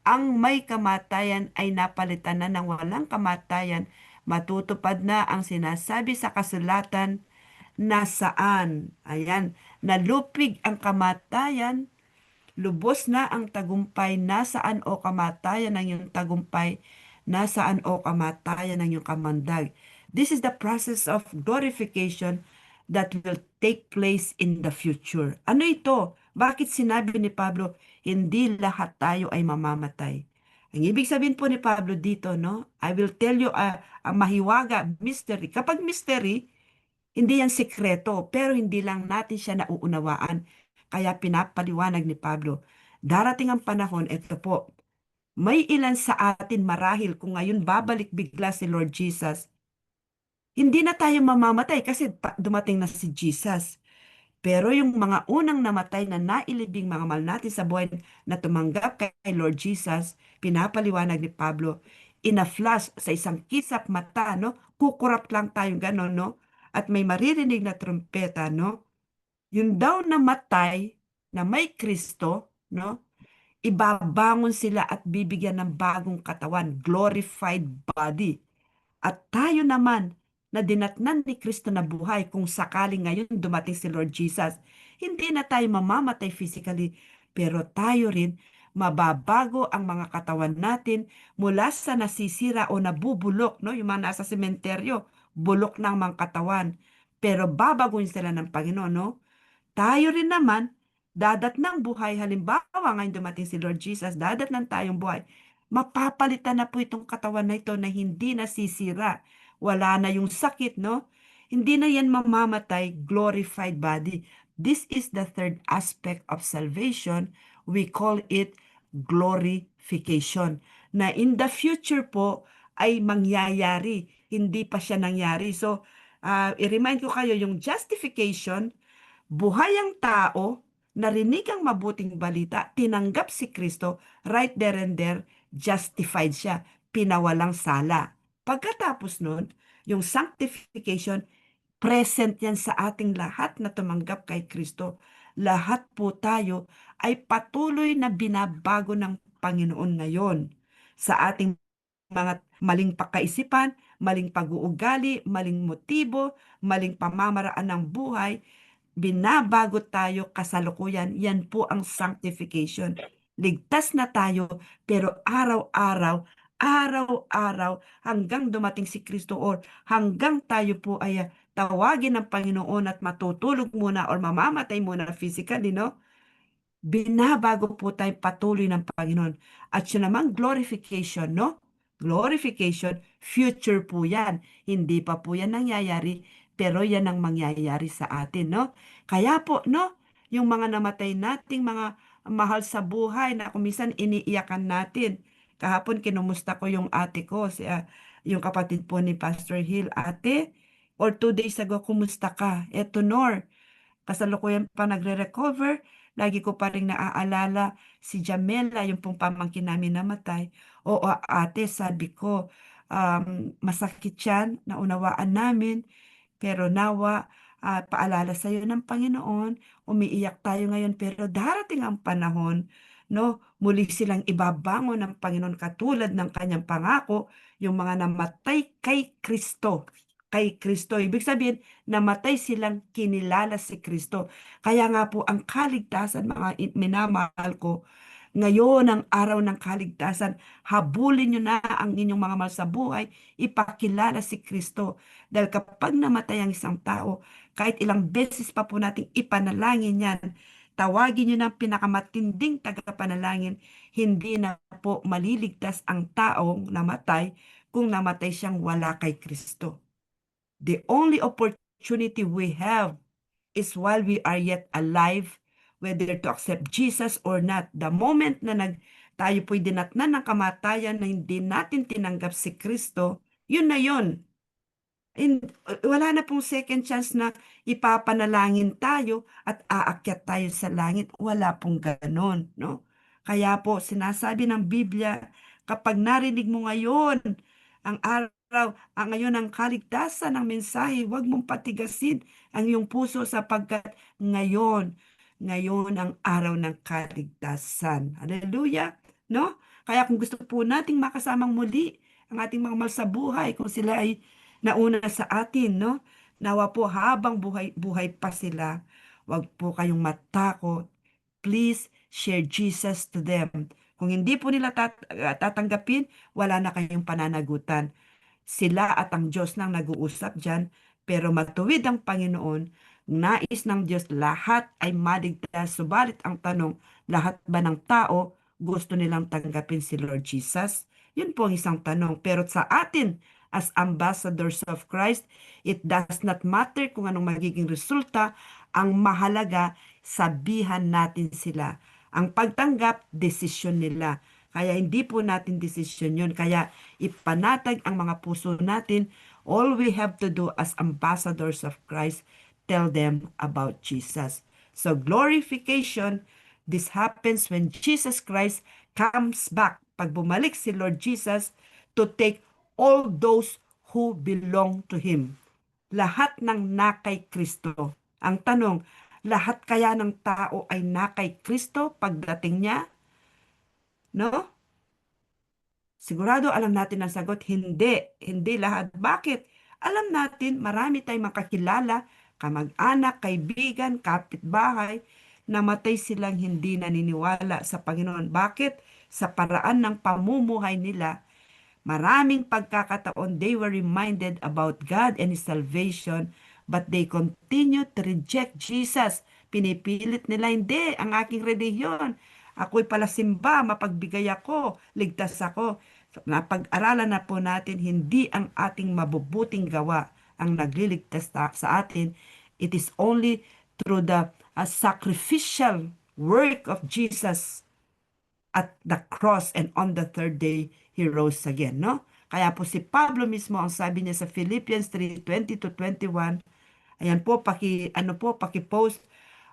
A: ang may kamatayan ay napalitan na ng walang kamatayan, matutupad na ang sinasabi sa kasulatan na saan. Ayan, nalupig ang kamatayan Lubos na ang tagumpay, nasaan o kamatayan ng iyong tagumpay, nasaan o kamatayan ng iyong kamandag. This is the process of glorification that will take place in the future. Ano ito? Bakit sinabi ni Pablo, hindi lahat tayo ay mamamatay? Ang ibig sabihin po ni Pablo dito, no? I will tell you ang mahiwaga, mystery. Kapag mystery, hindi yan sikreto, pero hindi lang natin siya nauunawaan. Kaya pinapaliwanag ni Pablo, darating ang panahon, ito po, may ilan sa atin marahil kung ngayon babalik bigla si Lord Jesus, hindi na tayo mamamatay kasi dumating na si Jesus. Pero yung mga unang namatay na nailibing mga mahal natin sa buhay na tumanggap kay Lord Jesus, pinapaliwanag ni Pablo, in a flash, sa isang kisap mata, no? Kukurap lang tayong gano'n, no? At may maririnig na trumpeta, no? Yung daw namatay na may Kristo, no? Ibabangon sila at bibigyan ng bagong katawan, glorified body. At tayo naman na dinatnan ni Kristo na buhay kung sakaling ngayon dumating si Lord Jesus, hindi na tayo mamamatay physically, pero tayo rin mababago ang mga katawan natin mula sa nasisira o nabubulok, no? Yung mga nasa sementeryo, bulok ng mga katawan. Pero babaguhin sila ng Panginoon, no? Tayo rin naman, dadat ng buhay, halimbawa ngayon dumating si Lord Jesus, dadat ng tayong buhay, mapapalitan na po itong katawan na ito na hindi nasisira. Wala na yung sakit, no? Hindi na yan mamamatay, glorified body. This is the third aspect of salvation. We call it glorification. Na in the future po ay mangyayari. Hindi pa siya nangyari. So, i-remind ko kayo yung justification, buhay ang tao, narinig ang mabuting balita, tinanggap si Kristo, right there and there, justified siya, pinawalang sala. Pagkatapos nun, yung sanctification, present yan sa ating lahat na tumanggap kay Kristo. Lahat po tayo ay patuloy na binabago ng Panginoon ngayon sa ating mga maling pagkaisipan, maling pag-uugali, maling motibo, maling pamamaraan ng buhay, binabago tayo kasalukuyan. Yan po ang sanctification. Ligtas na tayo, pero araw-araw, hanggang dumating si Kristo or hanggang tayo po ay tawagin ng Panginoon at matutulog muna or mamamatay muna physically, no? Binabago po tayo patuloy ng Panginoon. At yun namang glorification, no? Glorification, future po yan. Hindi pa po yan nangyayari, pero yan ang mangyayari sa atin, no? Kaya po, no? Yung mga namatay nating mga mahal sa buhay na kumisan iniiyakan natin. Kahapon kinumusta ko yung ate ko, yung kapatid po ni Pastor Hill. Ate, or 2 days ago, kumusta ka? Eto, Nor, kasalukuyan pa nagre-recover. Lagi ko pa rin naaalala si Jamela, yung pong pamangkin namin namatay. Oo, ate, sabi ko, masakit yan, naunawaan namin. Pero nawa, paalala sa iyo ng Panginoon, umiiyak tayo ngayon, pero darating ang panahon, no, muli silang ibabangon ng Panginoon katulad ng kanyang pangako, yung mga namatay kay Kristo. Kay Kristo. Ibig sabihin, namatay silang kinilala si Kristo. Kaya nga po, ang kaligtasan, mga minamahal ko, ngayon ang araw ng kaligtasan, habulin nyo na ang inyong mga mahal sa buhay, ipakilala si Kristo. Dahil kapag namatay ang isang tao, kahit ilang beses pa po nating ipanalangin yan, tawagin nyo ng pinakamatinding tagapanalangin, hindi na po maliligtas ang taong namatay kung namatay siyang wala kay Kristo. The only opportunity we have is while we are yet alive, whether to accept Jesus or not. The moment na tayo po'y dinatnan ng kamatayan na hindi natin tinanggap si Kristo, yun na yun. Wala na pong second chance na ipapanalangin tayo at aakyat tayo sa langit. Wala pong ganon, no? Kaya po, sinasabi ng Biblia, kapag narinig mo ngayon ang araw, ngayon ang kaligtasan ng mensahe, huwag mong patigasin ang iyong puso sapagkat ngayon ang araw ng kaligtasan. Hallelujah! No? Kaya kung gusto po nating makasamang muli ang ating mga mahal sa buhay, kung sila ay nauna sa atin, no? Nawa po habang buhay pa sila, wag po kayong matakot, please share Jesus to them. Kung hindi po nila tatanggapin, wala na kayong pananagutan. Sila at ang Diyos nang nag-uusap dyan, pero matuwid ang Panginoon, nais ng Diyos lahat ay maligtas. Subalit ang tanong, lahat ba ng tao gusto nilang tanggapin si Lord Jesus? Yun po ang isang tanong. Pero sa atin, as ambassadors of Christ, it does not matter kung anong magiging resulta. Ang mahalaga, sabihan natin sila. Ang pagtanggap, desisyon nila. Kaya hindi po natin desisyon yun. Kaya ipanatag ang mga puso natin. All we have to do as ambassadors of Christ, tell them about Jesus. So glorification, this happens when Jesus Christ comes back. Pag bumalik si Lord Jesus to take all those who belong to Him. Lahat ng nakay Kristo. Ang tanong, lahat kaya ng tao ay nakay Kristo pagdating niya? No? Sigurado alam natin ang sagot, hindi. Hindi lahat. Bakit? Alam natin, marami tayong makakilala, kamag-anak, kaibigan, kapitbahay, namatay silang hindi naniniwala sa Panginoon. Bakit? Sa paraan ng pamumuhay nila, maraming pagkakataon, they were reminded about God and His salvation, but they continue to reject Jesus. Pinipilit nila, hindi, ang aking relihiyon. Ako'y pala simba, mapagbigay ako, ligtas ako. So, napag-aralan na po natin, hindi ang ating mabubuting gawa ang nagliligtas sa atin. It is only through the sacrificial work of Jesus at the cross, and on the third day, He rose again, no? Kaya po si Pablo mismo, ang sabi niya sa Philippians 3:20-21, ayan po, paki-post,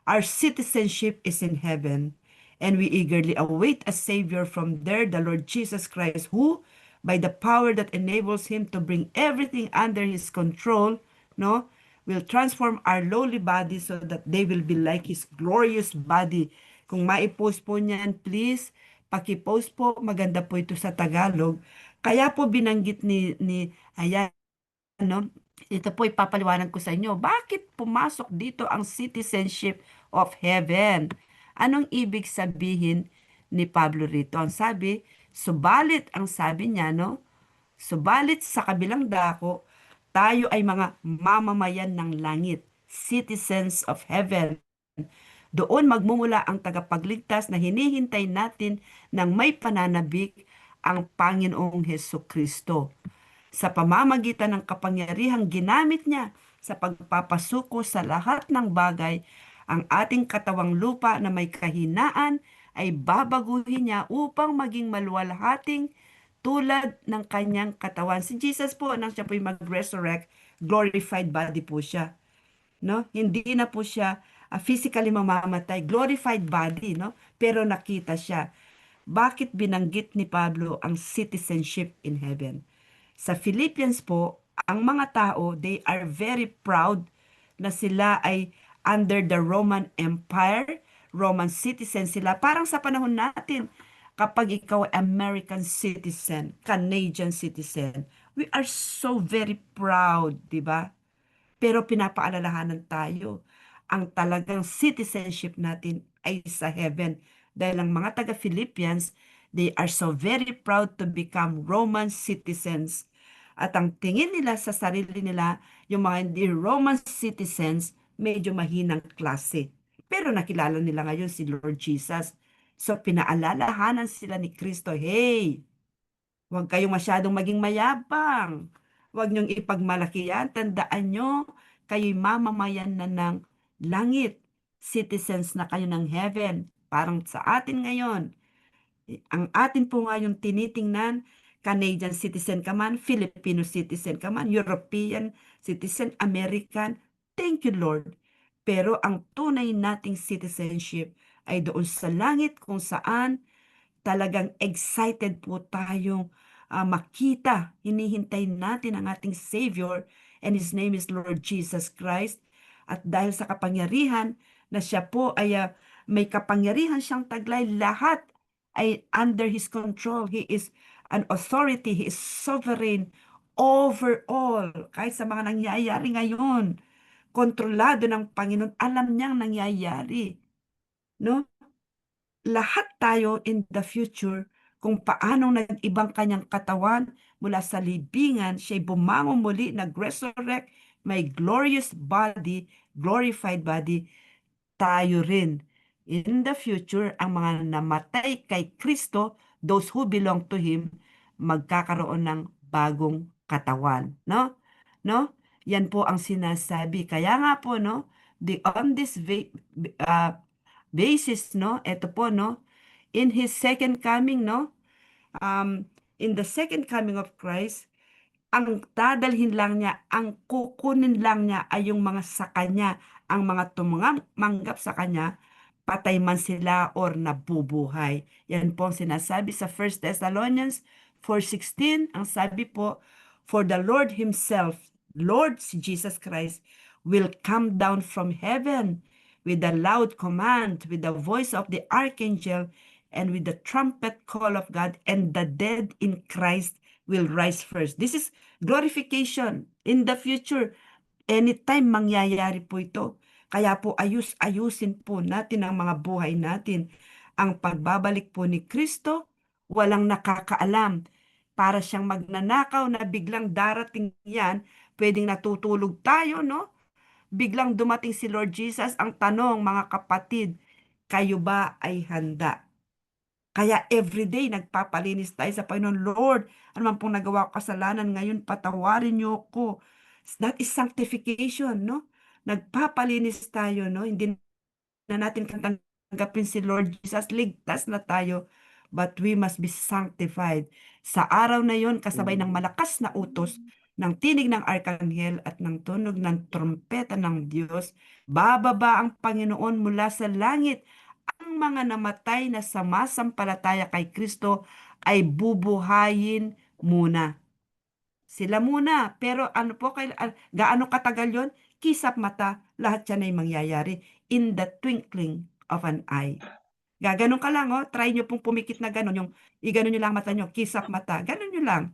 A: our citizenship is in heaven, and we eagerly await a Savior from there, the Lord Jesus Christ, who, by the power that enables Him to bring everything under His control, no, will transform our lowly body so that they will be like His glorious body. Kung maipost po niyan, please, paki-post po, maganda po ito sa Tagalog. Kaya po binanggit ayan, no? Ito po ipapaliwanag ko sa inyo. Bakit pumasok dito ang citizenship of heaven? Anong ibig sabihin ni Pablo rito? Ang sabi, subalit, ang sabi niya, no? Subalit sa kabilang dako, tayo ay mga mamamayan ng langit, citizens of heaven. Doon magmumula ang tagapagligtas na hinihintay natin ng may pananabik, ang Panginoong Heso Kristo. Sa pamamagitan ng kapangyarihang ginamit niya sa pagpapasuko sa lahat ng bagay, ang ating katawang lupa na may kahinaan ay babaguhin niya upang maging maluwalhating tulad ng kanyang katawan. Si Jesus po, nang siya po'y mag-resurrect, glorified body po siya, no? Hindi na po siya physically mamamatay, glorified body, no? Pero nakita siya. Bakit binanggit ni Pablo ang citizenship in heaven? Sa Philippians po, ang mga tao, they are very proud na sila ay under the Roman Empire, Roman citizen sila. Parang sa panahon natin, kapag ikaw ay American citizen, Canadian citizen, we are so very proud, di ba? Pero pinapaalalahanan tayo, ang talagang citizenship natin ay sa heaven. Dahil ang mga taga-Philippians, they are so very proud to become Roman citizens. At ang tingin nila sa sarili nila, yung mga hindi Roman citizens, medyo mahinang klase. Pero nakilala nila ngayon si Lord Jesus. So pinaalalahanan sila ni Kristo, hey, huwag kayong masyadong maging mayabang. Huwag niyong ipagmalaki yan. Tandaan nyo, kayo'y mamamayan na ng langit. Citizens na kayo ng heaven. Parang sa atin ngayon. Ang atin po ngayon tinitingnan, Canadian citizen ka man, Filipino citizen ka man, European citizen, American. Thank you, Lord. Pero ang tunay nating citizenship ay doon sa langit kung saan talagang excited po tayong makita. Hinihintay natin ang ating Savior, and His name is Lord Jesus Christ. At dahil sa kapangyarihan na siya po ay may kapangyarihan siyang taglay, lahat ay under His control. He is an authority. He is sovereign over all. Kahit sa mga nangyayari ngayon, kontrolado ng Panginoon, alam niyang nangyayari. No? lahat tayo in the future, kung paanong nag-ibang kanyang katawan mula sa libingan, siya'y bumangon muli, nag-resurrect, may glorified body, tayo rin. In the future, ang mga namatay kay Kristo, those who belong to Him, magkakaroon ng bagong katawan. No? No? Yan po ang sinasabi. Kaya nga po, no? On this basis, no? Ito po, no? In His second coming, no? In the second coming of Christ, ang dadalhin lang niya, ang kukunin lang niya ay yung mga sa kanya, ang mga tumanggap sa kanya, patay man sila or nabubuhay. Yan po ang sinasabi sa 1 Thessalonians 4:16. Ang sabi po, for the Lord Himself, Lord si Jesus Christ, will come down from heaven with a loud command, with the voice of the archangel, and with the trumpet call of God, and the dead in Christ will rise first. This is glorification in the future. Anytime mangyayari po ito. Kaya po ayusin po natin ang mga buhay natin. Ang pagbabalik po ni Kristo, walang nakakaalam. Para siyang magnanakaw na biglang darating yan, pwedeng natutulog tayo, no? Biglang dumating si Lord Jesus. Ang tanong, mga kapatid, kayo ba ay handa? Kaya everyday nagpapalinis tayo sa Panginoon. Lord, ano man pong nagawa ko kasalanan ngayon, patawarin niyo ko. That is sanctification, no? Nagpapalinis tayo, no? Hindi na natin tanggapin si Lord Jesus, ligtas na tayo, but we must be sanctified. Sa araw na yon, kasabay ng malakas na utos, ng tinig ng arkanghel at ng tunog ng trompeta ng Diyos, bababa ang Panginoon mula sa langit. Ang mga namatay na samasampalataya kay Kristo ay bubuhayin muna. Sila muna. Pero ano po, gaano katagal yon? Kisap mata, lahat yan ay mangyayari in the twinkling of an eye. Gaganon ka lang, oh. Try nyo pong pumikit na ganon. Yung, iganon nyo lang mata nyo, kisap mata. Ganon nyo lang.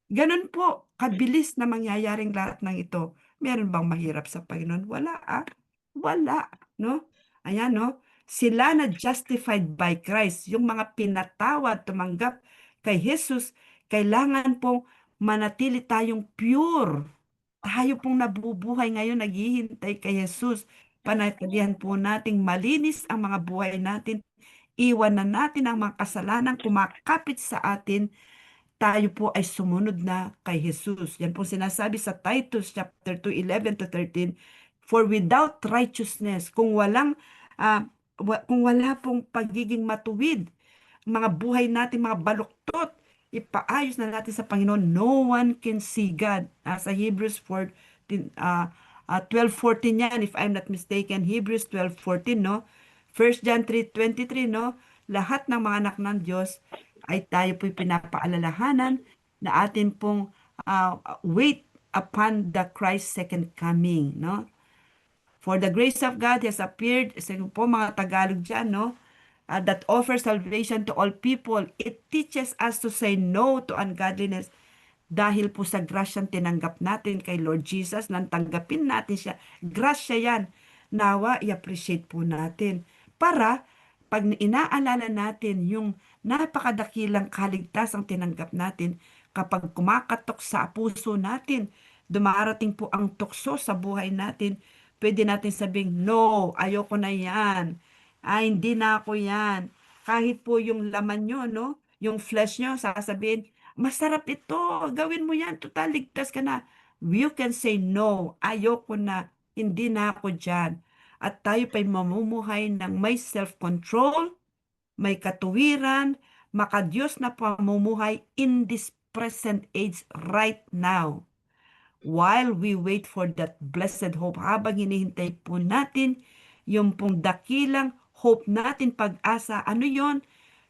A: Ganon po, kabilis na mangyayaring lahat ng ito. Meron bang mahirap sa Panginoon? Wala, ah. Wala, no? Ayan, no? Sila na justified by Christ, yung mga pinatawad, tumanggap kay Jesus, kailangan pong manatili tayong pure. Tayo pong nabubuhay ngayon, naghihintay kay Jesus. Panatilihan po nating malinis ang mga buhay natin. Iwan na natin ang mga kasalanan kumakapit sa atin, tayo po ay sumunod na kay Jesus. Yan po sinasabi sa Titus chapter 2:11-13. For without righteousness, kung wala pong pagiging matuwid, mga buhay natin, mga baluktot, ipaayos na natin sa Panginoon, no one can see God. Sa Hebrews 12:14 yan, if I'm not mistaken, Hebrews 12:14, no? 1 John 3:23, no? Lahat ng mga anak ng Diyos ay tayo po'y pinapaalalahanan na atin pong wait upon the Christ's second coming, no? For the grace of God has appeared, sa po mga Tagalog dyan, no? That offers salvation to all people. It teaches us to say no to ungodliness. Dahil po sa grasyang tinanggap natin kay Lord Jesus, nang tanggapin natin siya, grasya yan. Nawa, i-appreciate po natin. Para, pag inaalala natin yung napakadakilang kaligtasang tinanggap natin, kapag kumakatok sa puso natin, dumarating po ang tukso sa buhay natin, pwede natin sabing, no, ayoko na yan. Ay, hindi na ako yan. Kahit po yung laman nyo, no? Yung flesh nyo, sasabihin, masarap ito, gawin mo yan, total ligtas ka na. You can say, no, ayoko na, hindi na ako dyan. At tayo pa'y mamumuhay ng may self-control, may katuwiran, makadiyos na pamumuhay in this present age right now. While we wait for that blessed hope, habang hinihintay po natin yung pong dakilang hope natin, pag-asa, ano yon?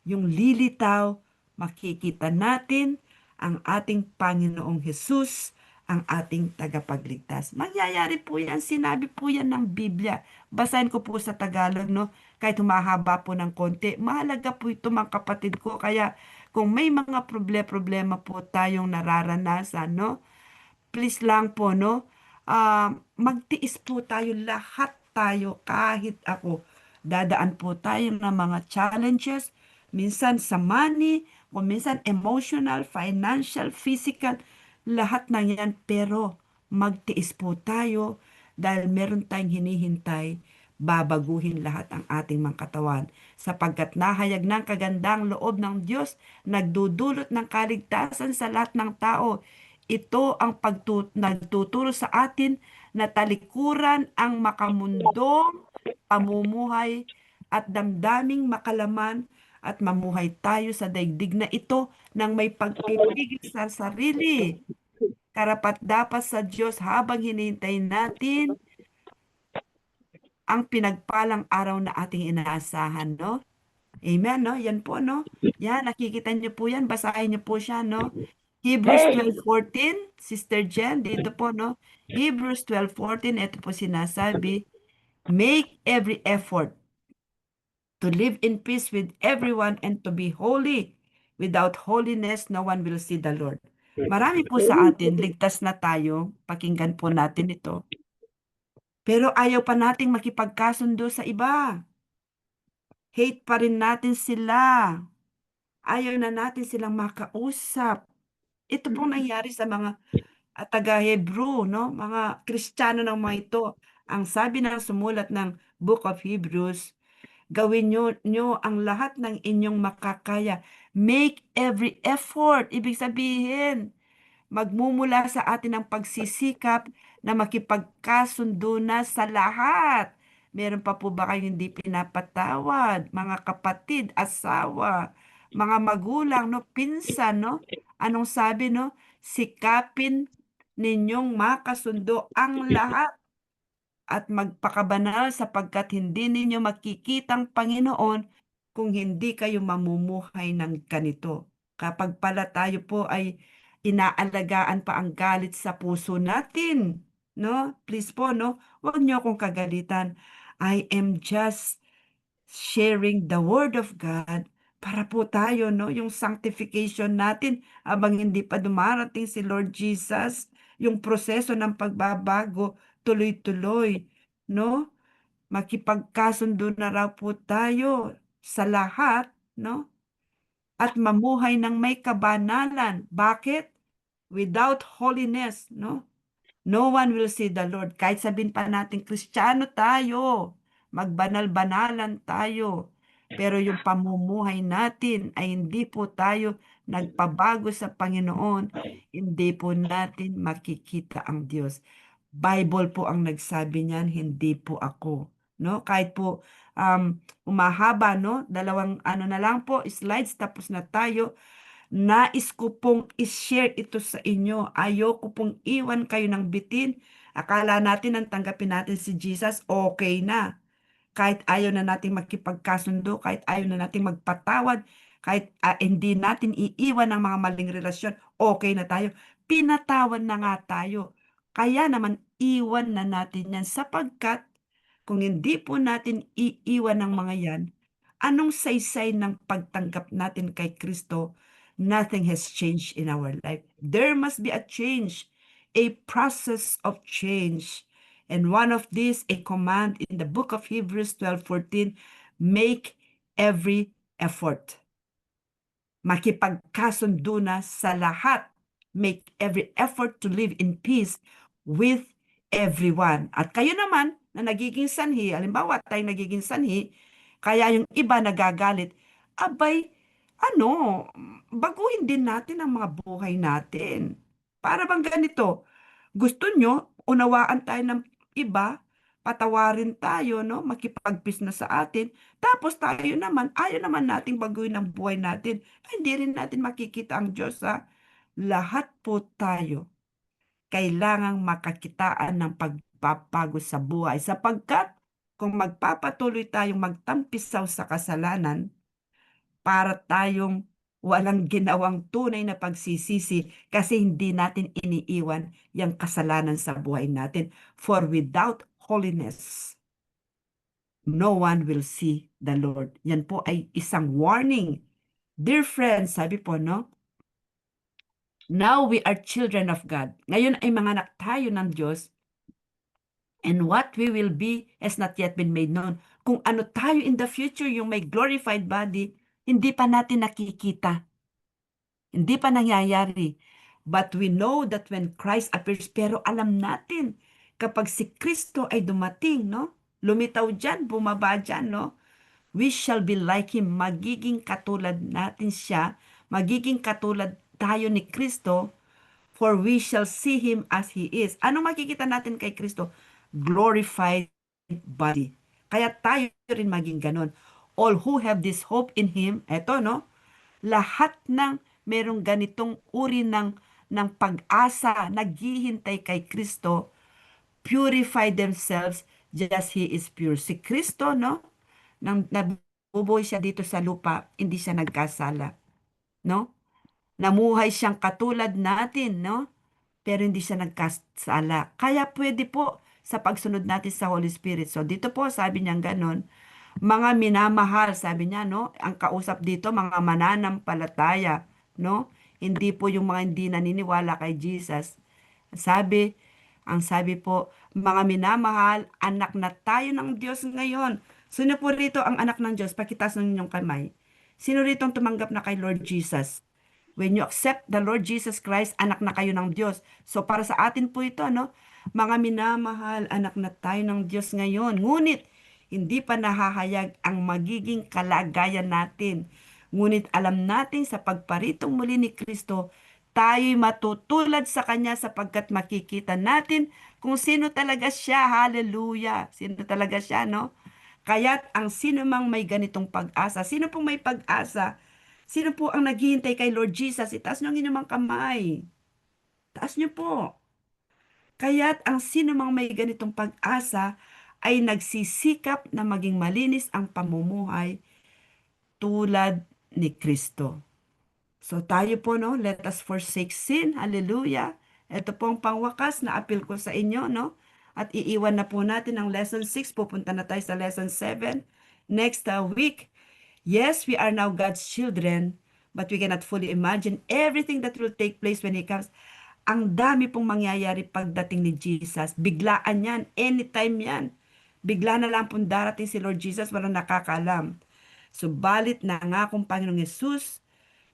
A: Yung lilitaw, makikita natin ang ating Panginoong Hesus, ang ating tagapagligtas. Mangyayari po yan, sinabi po yan ng Biblia. Basahin ko po sa Tagalog, no? Kahit humahaba po ng konti. Mahalaga po ito, mga kapatid ko. Kaya kung may mga problema po tayong nararanasan, no? Please lang po, no? Magtiis po tayo, lahat tayo, kahit ako. Dadaan po tayo ng mga challenges, minsan sa money, o minsan emotional, financial, physical, lahat ng yan. Pero magtiis po tayo dahil meron tayong hinihintay, babaguhin lahat ang ating mga katawan. Sapagkat nahayag ng kagandang loob ng Diyos, nagdudulot ng kaligtasan sa lahat ng tao. Ito ang nagtuturo sa atin na talikuran ang makamundong pamumuhay at damdaming makalaman at mamuhay tayo sa daigdig na ito ng may pagpipigil sa sarili. Karapat-dapat sa Diyos habang hinihintay natin ang pinagpalang araw na ating inaasahan, no? Amen, no? Yan po, no? Yan, nakikita niyo po yan. Basahin niyo po siya, no? Hebrews 12:14, Sister Jen, dito po, no? Hebrews 12:14, ito po sinasabi, make every effort to live in peace with everyone and to be holy. Without holiness, no one will see the Lord. Marami po sa atin, ligtas na tayo. Pakinggan po natin ito. Pero ayaw pa nating makipagkasundo sa iba. Hate pa rin natin sila. Ayaw na natin silang makausap. Ito pong nangyari sa mga taga-Hebrew, no? Mga Kristiyano ng mga ito. Ang sabi ng sumulat ng Book of Hebrews, gawin nyo ang lahat ng inyong makakaya. Make every effort. Ibig sabihin, magmumula sa atin ang pagsisikap na makipagkasundo na sa lahat. Meron pa po ba kayong hindi pinapatawad? Mga kapatid, asawa, mga magulang, no? Pinsan, no? Anong sabi, no? Sikapin ninyong makasundo ang lahat at magpakabanal sapagkat hindi ninyo makikitang Panginoon kung hindi kayo mamumuhay ng ganito. Kapag pala tayo po ay inaalagaan pa ang galit sa puso natin, no? Please po, no? Huwag niyo akong kagalitan. I am just sharing the Word of God para po tayo, no? Yung sanctification natin abang hindi pa dumarating si Lord Jesus, yung proseso ng pagbabago, tuloy-tuloy, no? Makipagkasundo na raw po tayo sa lahat, no? At mamuhay ng may kabanalan. Bakit? Without holiness, no? No one will see the Lord. Kahit sabihin pa natin, Kristiyano tayo, magbanal-banalan tayo. Pero yung pamumuhay natin ay hindi po tayo nagpabago sa Panginoon. Hindi po natin makikita ang Diyos. Bible po ang nagsabi niyan, hindi po ako. No? Kahit po umahaba, no? Dalawang ano na lang po, slides, tapos na tayo. Nais ko pong i-share ito sa inyo. Ayoko pong iwan kayo ng bitin. Akala natin ang tanggapin natin si Jesus, okay na. Kahit ayaw na natin makipagkasundo, kahit ayaw na natin magpatawad, kahit hindi natin iiwan ang mga maling relasyon, okay na tayo. Pinatawad na nga tayo. Kaya naman iwan na natin yan sapagkat kung hindi po natin iiwan ang mga yan, anong saysay ng pagtanggap natin kay Kristo? Nothing has changed in our life. There must be a change, a process of change. And one of these, a command in the book of Hebrews 12:14, make every effort. Makipagkasundo na sa lahat. Make every effort to live in peace with everyone. At kayo naman na nagiging sanhi, halimbawa tayo nagiging sanhi, kaya yung iba nagagalit, abay, ano, baguhin din natin ang mga buhay natin. Para bang ganito, gusto nyo, unawaan tayo ng iba, patawarin tayo, no? Makipagpis na sa atin. Tapos tayo naman, ayaw naman nating baguhin ang buhay natin. Ay, hindi rin natin makikita ang Diyos, ha? Lahat po tayo kailangang makakitaan ng pagpapago sa buhay. Sapagkat kung magpapatuloy tayong magtampisaw sa kasalanan, para tayong walang ginawang tunay na pagsisisi kasi hindi natin iniiwan yung kasalanan sa buhay natin. For without holiness, no one will see the Lord. Yan po ay isang warning. Dear friends, sabi po, no? Now we are children of God. Ngayon ay mga anak tayo ng Diyos. And what we will be has not yet been made known. kung ano tayo in the future, yung may glorified body, hindi pa natin nakikita. Hindi pa nangyayari. But we know that when Christ appears, pero alam natin, kapag si Kristo ay dumating, no? Lumitaw dyan, bumaba dyan, no? We shall be like Him. Magiging katulad natin siya. Magiging katulad tayo ni Kristo, for we shall see Him as He is. Anong makikita natin kay Kristo? Glorified body. Kaya tayo rin maging ganun. All who have this hope in Him, eto no, lahat ng merong ganitong uri ng pag-asa, naghihintay kay Kristo, purify themselves just He is pure. Si Kristo, no, nang nabubuhay siya dito sa lupa, hindi siya nagkasala, no? Namuhay siyang katulad natin, no? Pero hindi siya nagkasala. Kaya pwede po sa pagsunod natin sa Holy Spirit. So dito po, sabi niya ganon, mga minamahal, sabi niya, no? Ang kausap dito, mga mananampalataya, no? Hindi po yung mga hindi naniniwala kay Jesus. Sabi, ang sabi po, mga minamahal, anak na tayo ng Diyos ngayon. Sino po rito ang anak ng Diyos? Pakitaas ng inyong kamay. Sino rito ang tumanggap na kay Lord Jesus? When you accept the Lord Jesus Christ, anak na kayo ng Diyos. So para sa atin po ito, no? Mga minamahal, anak na tayo ng Diyos ngayon. Ngunit, hindi pa nahahayag ang magiging kalagayan natin. Ngunit alam natin sa pagparitong muli ni Kristo, tayo'y matutulad sa Kanya sapagkat makikita natin kung sino talaga siya. Hallelujah! Sino talaga siya, no? Kaya't ang sino mang may ganitong pag-asa, sino pong may pag-asa? Sino po ang naghihintay kay Lord Jesus? Itaas niyo ang inyong kamay. Taas niyo po. Kaya't ang sino mang may ganitong pag-asa ay nagsisikap na maging malinis ang pamumuhay tulad ni Kristo. So tayo po, no, let us forsake sin. Hallelujah. Ito po ang pangwakas na appeal ko sa inyo, no? At iiwan na po natin ang lesson 6. Pupunta na tayo sa lesson 7 next week. Yes, we are now God's children, but we cannot fully imagine everything that will take place when He comes. Ang dami pong mangyayari pagdating ni Jesus. Biglaan yan. Anytime yan. Bigla na lang pong darating si Lord Jesus, walang nakakaalam. Subalit na nga kung Panginoong Yesus,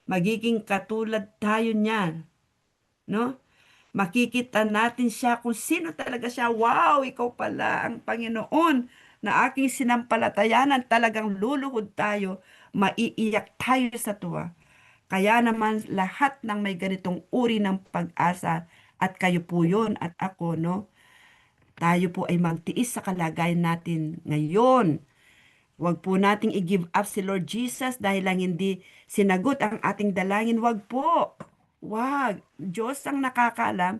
A: magiging katulad tayo niyan. No? Makikita natin siya kung sino talaga siya. Wow, ikaw pala ang Panginoon na aking sinampalatayanan. Talagang luluhod tayo, maiiyak tayo sa tuwa. Kaya naman lahat ng may ganitong uri ng pag-asa, at kayo po yun at ako, no? Tayo po ay magtiis sa kalagayan natin ngayon. Huwag po nating i-give up si Lord Jesus dahil lang hindi sinagot ang ating dalangin. Huwag po. Huwag. Diyos ang nakakaalam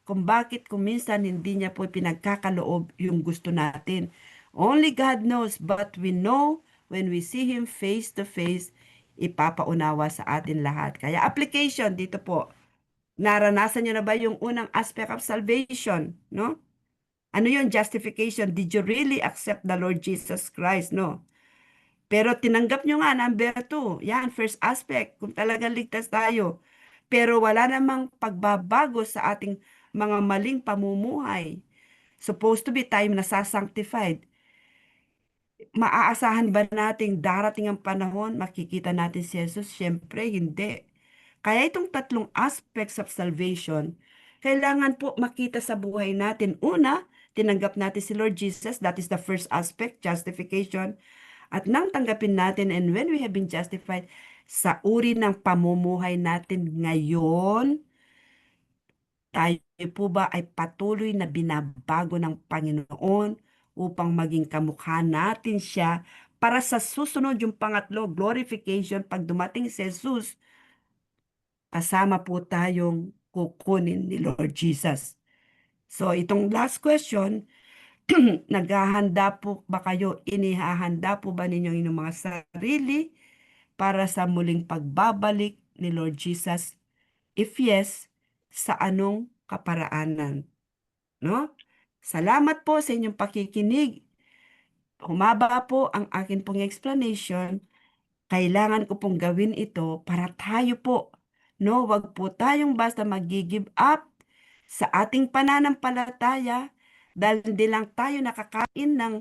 A: kung bakit kung minsan hindi niya po pinagkakaloob yung gusto natin. Only God knows, but we know when we see Him face to face, ipapaunawa sa atin lahat. Kaya application dito po. Naranasan niyo na ba yung unang aspect of salvation, no? Ano yun? Justification. Did you really accept the Lord Jesus Christ, no? Pero tinanggap nyo nga, number 2. Yan, first aspect. Kung talagang ligtas tayo. Pero wala namang pagbabago sa ating mga maling pamumuhay. Supposed to be time na sanctified. Maaasahan ba nating darating ang panahon, makikita natin si Jesus? Siyempre, hindi. Kaya itong tatlong aspects of salvation, kailangan po makita sa buhay natin. Una, tinanggap natin si Lord Jesus. That is the first aspect, justification. At nang tanggapin natin, and when we have been justified, sa uri ng pamumuhay natin ngayon, tayo po ba ay patuloy na binabago ng Panginoon upang maging kamukha natin siya para sa susunod yung pangatlo, glorification, pag dumating si Jesus, kasama po tayong kukunin ni Lord Jesus. So itong last question, naghahanda po ba kayo, inihahanda po ba ninyo inyong mga sarili para sa muling pagbabalik ni Lord Jesus? If yes, sa anong kaparaanan? No? Salamat po sa inyong pakikinig. Humaba po ang akin pong explanation. Kailangan ko pong gawin ito para tayo po, no, wag po tayong basta mag-give up sa ating pananampalataya dahil hindi lang tayo nakakain ng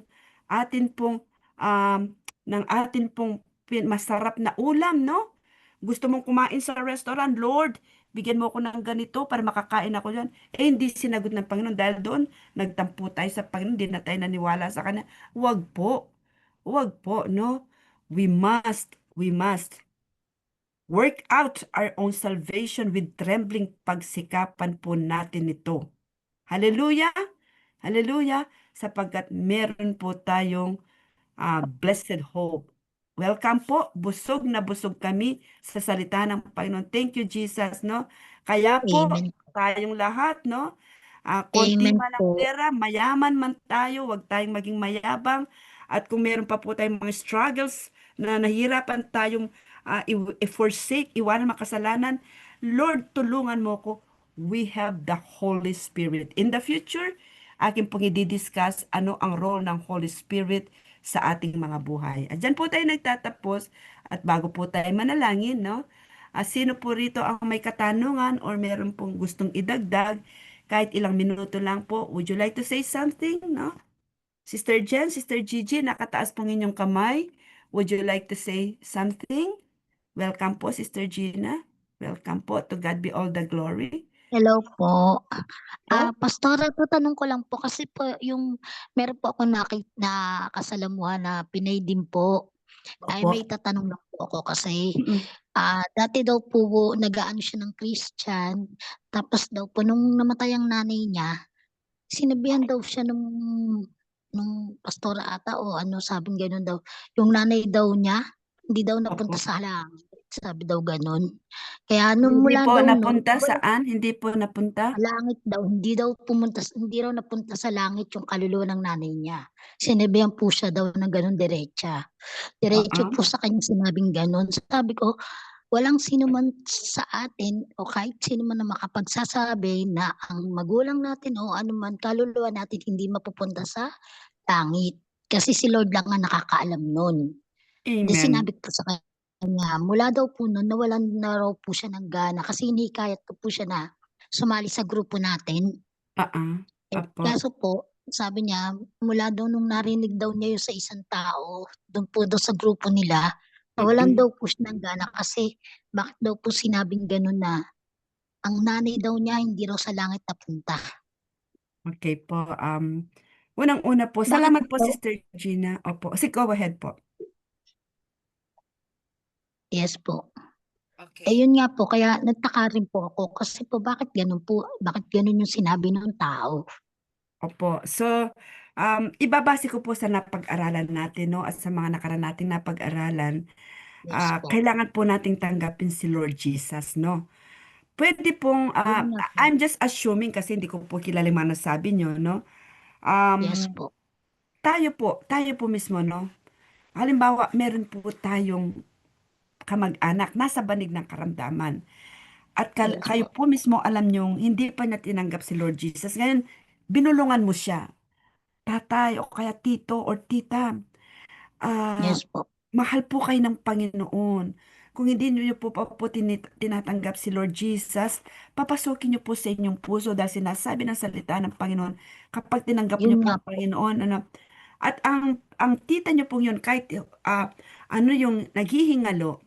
A: atin pong ng atin pong masarap na ulam, no? Gusto mong kumain sa restaurant, Lord, bigyan mo ako ng ganito para makakain ako dyan. Eh, hindi sinagot ng Panginoon dahil doon, nagtampo tayo sa Panginoon, hindi na tayo naniwala sa Kanya. Huwag po. Huwag po, no? We must work out our own salvation with trembling, pagsikapan po natin ito. Hallelujah! Hallelujah! Sapagkat meron po tayong blessed hope. Welcome po. Busog na busog kami sa salita ng Panginoon. Thank you, Jesus, no? Kaya po,
F: Amen.
A: tayong lahat, no? Konti
F: Amen
A: man ang
F: po.
A: pera, mayaman man tayo, huwag tayong maging mayabang. At kung meron pa po tayong mga struggles na nahirapan tayong i-forsake, iwanan makasalanan, Lord, tulungan mo ko. We have the Holy Spirit. In the future, akin pong i-discuss ano ang role ng Holy Spirit sa ating mga buhay. At dyan po tayo nagtatapos at bago po tayo manalangin, no? Sino po rito ang may katanungan or meron pong gustong idagdag? Kahit ilang minuto lang po. Would you like to say something, no? Sister Jen, Sister Gigi, nakataas pong inyong kamay. Would you like to say something? Welcome po, Sister Gina. Welcome po. To God be all the glory.
F: Hello po.
A: Po?
F: Pastoral po, tanong ko lang po kasi po yung meron po ako nakasalamuhan na Pinay din po. Ay
A: Opo.
F: may tatanong lang po ako kasi
A: Mm-mm.
F: dati daw po nag-aano siya ng Christian, tapos daw po nung namatay ang nanay niya, sinabihan daw siya nung pastora ata o ano, sabing gano'n daw. Yung nanay daw niya, hindi daw napunta
A: Opo.
F: sa langit. Sabi daw gano'n. Kaya nung
A: Hindi
F: mula
A: po
F: daw nun,
A: napunta saan? Hindi po napunta?
F: sa langit daw, hindi raw napunta sa langit yung kaluluwa ng nanay niya. Sinabihan po siya daw ng gano'n diretsa. Diretso
A: Oo.
F: po sa kanya sinabing gano'n. Sabi ko, walang sino man sa atin o kahit sino man na makapagsasabi na ang magulang natin o anuman kaluluwa natin hindi mapupunta sa langit. Kasi si Lord lang ang nakakaalam nun. Di
A: Amen.
F: sinabi ko sa kanya, mula daw po nun, nawalan na raw po siya ng gana kasi hinihikayat ko po siya na sumali sa grupo natin.
A: Opo.
F: Kaso po, sabi niya, mula daw nung narinig daw niya yun sa isang tao, doon po daw sa grupo nila, nawalan
A: Mm-mm.
F: daw po siya ng gana kasi bakit daw po sinabing gano'n na ang nanay daw niya hindi raw sa langit napunta.
A: Okay po. Unang-una po,
F: Bakit
A: salamat po,
F: daw?
A: Sister Gina. Opo. Sige, go ahead po.
F: Yes po.
A: Okay.
F: Yun nga po, kaya nagtaka rin po ako kasi po bakit ganun po, bakit ganun yung sinabi ng tao?
A: Opo. So, ibabase ko po sa napag-aralan natin, no? At sa mga nakaraan nating napag-aralan,
F: Yes po.
A: kailangan po nating tanggapin si Lord Jesus, no? Pwede pong,
F: Yun nga po.
A: I'm just assuming kasi hindi ko po kilala yung mga nasabi nyo, no?
F: Yes
A: Um,
F: po.
A: tayo po mismo, no? Halimbawa, meron po tayong kamag-anak nasa banig ng karamdaman. At
F: Yes
A: kayo
F: po.
A: po mismo alam niyong hindi pa niya tinanggap si Lord Jesus. Ngayon, binulungan mo siya. Tatay o kaya tito or tita, ah,
F: Yes po.
A: mahal po kayo ng Panginoon. Kung hindi niyo po pa po tinatanggap si Lord Jesus, papasukin niyo po sa inyong puso dahil sinasabi ng salita ng Panginoon, kapag tinanggap
F: Yun
A: niyo po
F: nga
A: ang
F: po.
A: Panginoon, ano, at ang tita niyo po yun, kahit ano yung naghihingalo,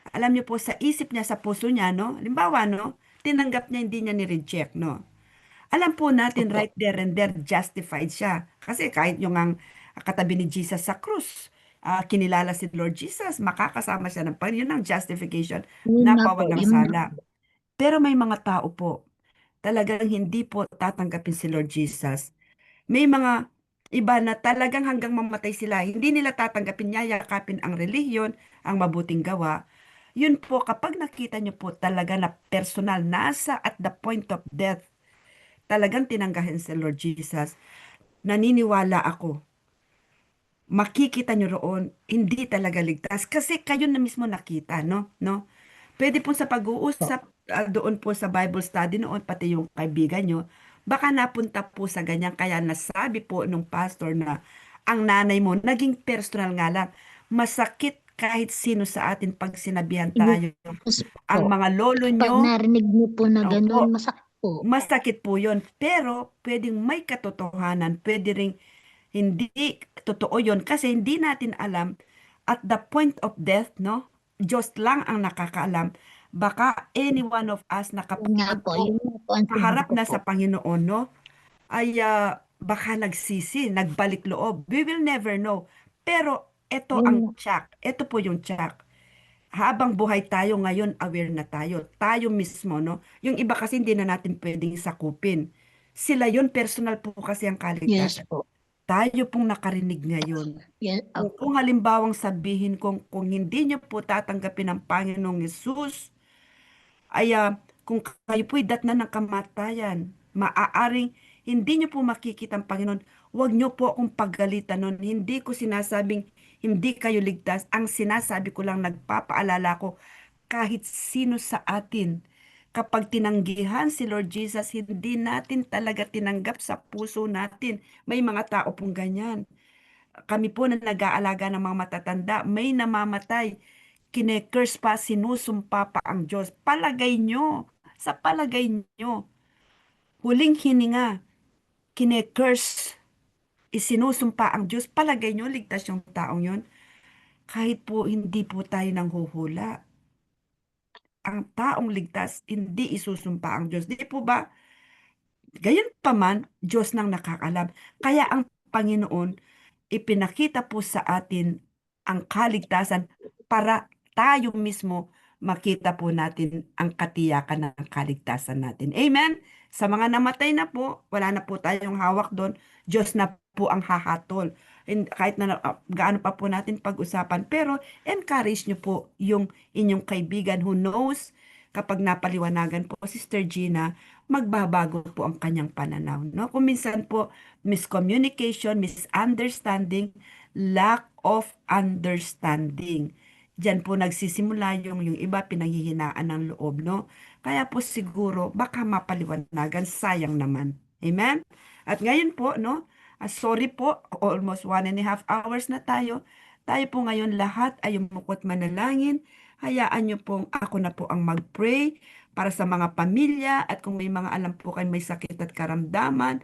A: alam niyo po sa isip niya, sa puso niya, no? Halimbawa, no? Tinanggap niya, hindi niya ni-reject, no? Alam po natin
F: Opo.
A: right there and there, justified siya. Kasi kahit yung ang katabi ni Jesus sa krus, kinilala si Lord Jesus, makakasama siya ng Panginoon. Yun ang justification
F: Yun
A: na
F: nga po.
A: walang
F: Yun nga
A: sala.
F: po.
A: Pero may mga tao po, talagang hindi po tatanggapin si Lord Jesus. May mga iba na talagang hanggang mamatay sila, hindi nila tatanggapin, yayakapin ang relihiyon, ang mabuting gawa. Yun po, kapag nakita niyo po talaga na personal, nasa at the point of death, talagang tinanggahin si Lord Jesus, naniniwala ako, makikita nyo roon, hindi talaga ligtas. Kasi kayo na mismo nakita, no? No? Pwede po sa
F: Po.
A: pag-uusap doon po sa Bible study noon, pati yung kaibigan nyo, baka napunta po sa ganyan. Kaya nasabi po nung pastor na ang nanay mo, naging personal nga lang. Masakit kahit sino sa atin pag sinabihan tayo.
F: Yes
A: Ang
F: po.
A: mga lolo
F: Pag
A: nyo,
F: narinig niyo po na ganun,
A: opo,
F: masakit po.
A: masakit po yun. Pero pwedeng may katotohanan, pwede ring Hindi totoo yun kasi hindi natin alam at the point of death, no? Diyos lang ang nakakaalam. Baka any one of us na
F: Yun nga
A: kapag
F: po,
A: po
F: yun nga po ang sinabi
A: kaharap
F: ko
A: na
F: po.
A: sa Panginoon, no? Ay baka nagsisi, nagbalik loob. We will never know. Pero ito
C: Yun
A: ang
C: nga.
A: check. Ito po yung check. Habang buhay tayo ngayon, aware na tayo. Tayo mismo, no? Yung iba kasi hindi na natin pwedeng sakupin. Sila yun, personal po kasi ang
F: Yes
A: kaligtasan.
F: po.
A: Tayo pong nakarinig ngayon.
F: Yes,
A: Kung halimbawang sabihin kung hindi niyo po tatanggapin ang Panginoong Yesus, ay kung kayo po'y datnan ng kamatayan, maaaring hindi niyo po makikita ang Panginoon. Huwag niyo po akong paggalitan nun. Hindi ko sinasabing hindi kayo ligtas. Ang sinasabi ko lang, nagpapaalala ko, kahit sino sa atin, kapag tinanggihan si Lord Jesus, hindi natin talaga tinanggap sa puso natin. May mga tao pong ganyan. Kami po na nag-aalaga ng mga matatanda, may namamatay. Kine-curse pa, sinusumpa pa ang Diyos. Palagay nyo, sa palagay nyo, huling hininga, kine-curse, isinusumpa ang Diyos. Palagay nyo, ligtas yung taong yon. Kahit po hindi po tayo nanghuhula, ang taong ligtas, hindi isusumpa ang Diyos. Di po ba? Gayon pa man, Diyos nang nakakalam. Kaya ang Panginoon, ipinakita po sa atin ang kaligtasan para tayo mismo makita po natin ang katiyakan ng kaligtasan natin. Amen? Sa mga namatay na po, wala na po tayong hawak doon. Diyos na po ang hahatol. And kahit na gaano pa po natin pag-usapan. Pero encourage nyo po yung inyong kaibigan who knows kapag napaliwanagan po, Sister Gina, magbabago po ang kanyang pananaw. No? Kung minsan po, miscommunication, misunderstanding, lack of understanding. Diyan po nagsisimula yung iba pinanghihinaan ng loob, no? Kaya po siguro, baka mapaliwanagan, sayang naman. Amen? At ngayon po, no? Sorry po, almost 1.5 hours na tayo. Tayo po ngayon lahat ay umukot manalangin. Hayaan niyo pong ako na po ang mag-pray para sa mga pamilya at kung may mga alam po kayo may sakit at karamdaman,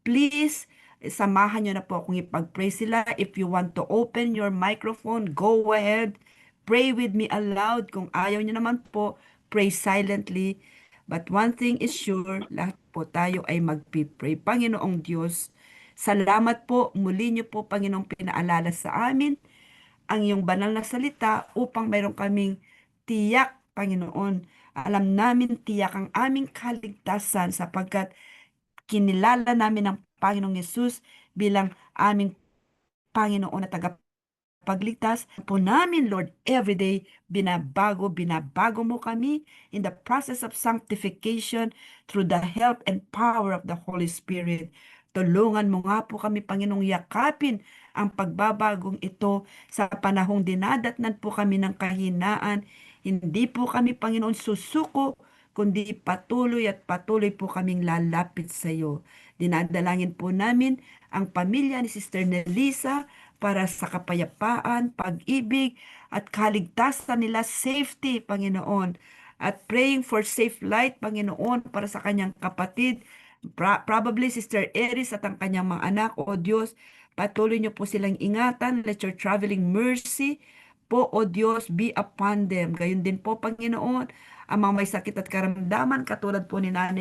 A: please, samahan nyo na po akong ipag-pray sila. If you want to open your microphone, go ahead. Pray with me aloud. Kung ayaw nyo naman po, pray silently. But one thing is sure, lahat po tayo ay magpipray. Panginoong Diyos, salamat po. Muli nyo po, Panginoong, pinaalala sa amin ang iyong banal na salita upang mayroon kaming tiyak, Panginoon. Alam namin tiyak ang aming kaligtasan sapagkat kinilala namin ang Panginoong Yesus bilang aming Panginoon at tagapagligtas po namin, Lord, everyday binabago mo kami in the process of sanctification through the help and power of the Holy Spirit. Tulungan mo nga po kami, Panginoong, yakapin ang pagbabagong ito sa panahong dinadatnan po kami ng kahinaan. Hindi po kami, Panginoon, susuko, kundi patuloy at patuloy po kaming lalapit sa iyo. Dinadalangin po namin ang pamilya ni Sister Nelisa para sa kapayapaan, pag-ibig at kaligtasan nila, safety, Panginoon. At praying for safe light, Panginoon, para sa kanyang kapatid, probably Sister Eris at ang kanyang mga anak. O Diyos, patuloy niyo po silang ingatan. Let your traveling mercy po, O Diyos, be upon them. Gayon din po, Panginoon, ang mga may sakit at karamdaman, katulad po ni Nanay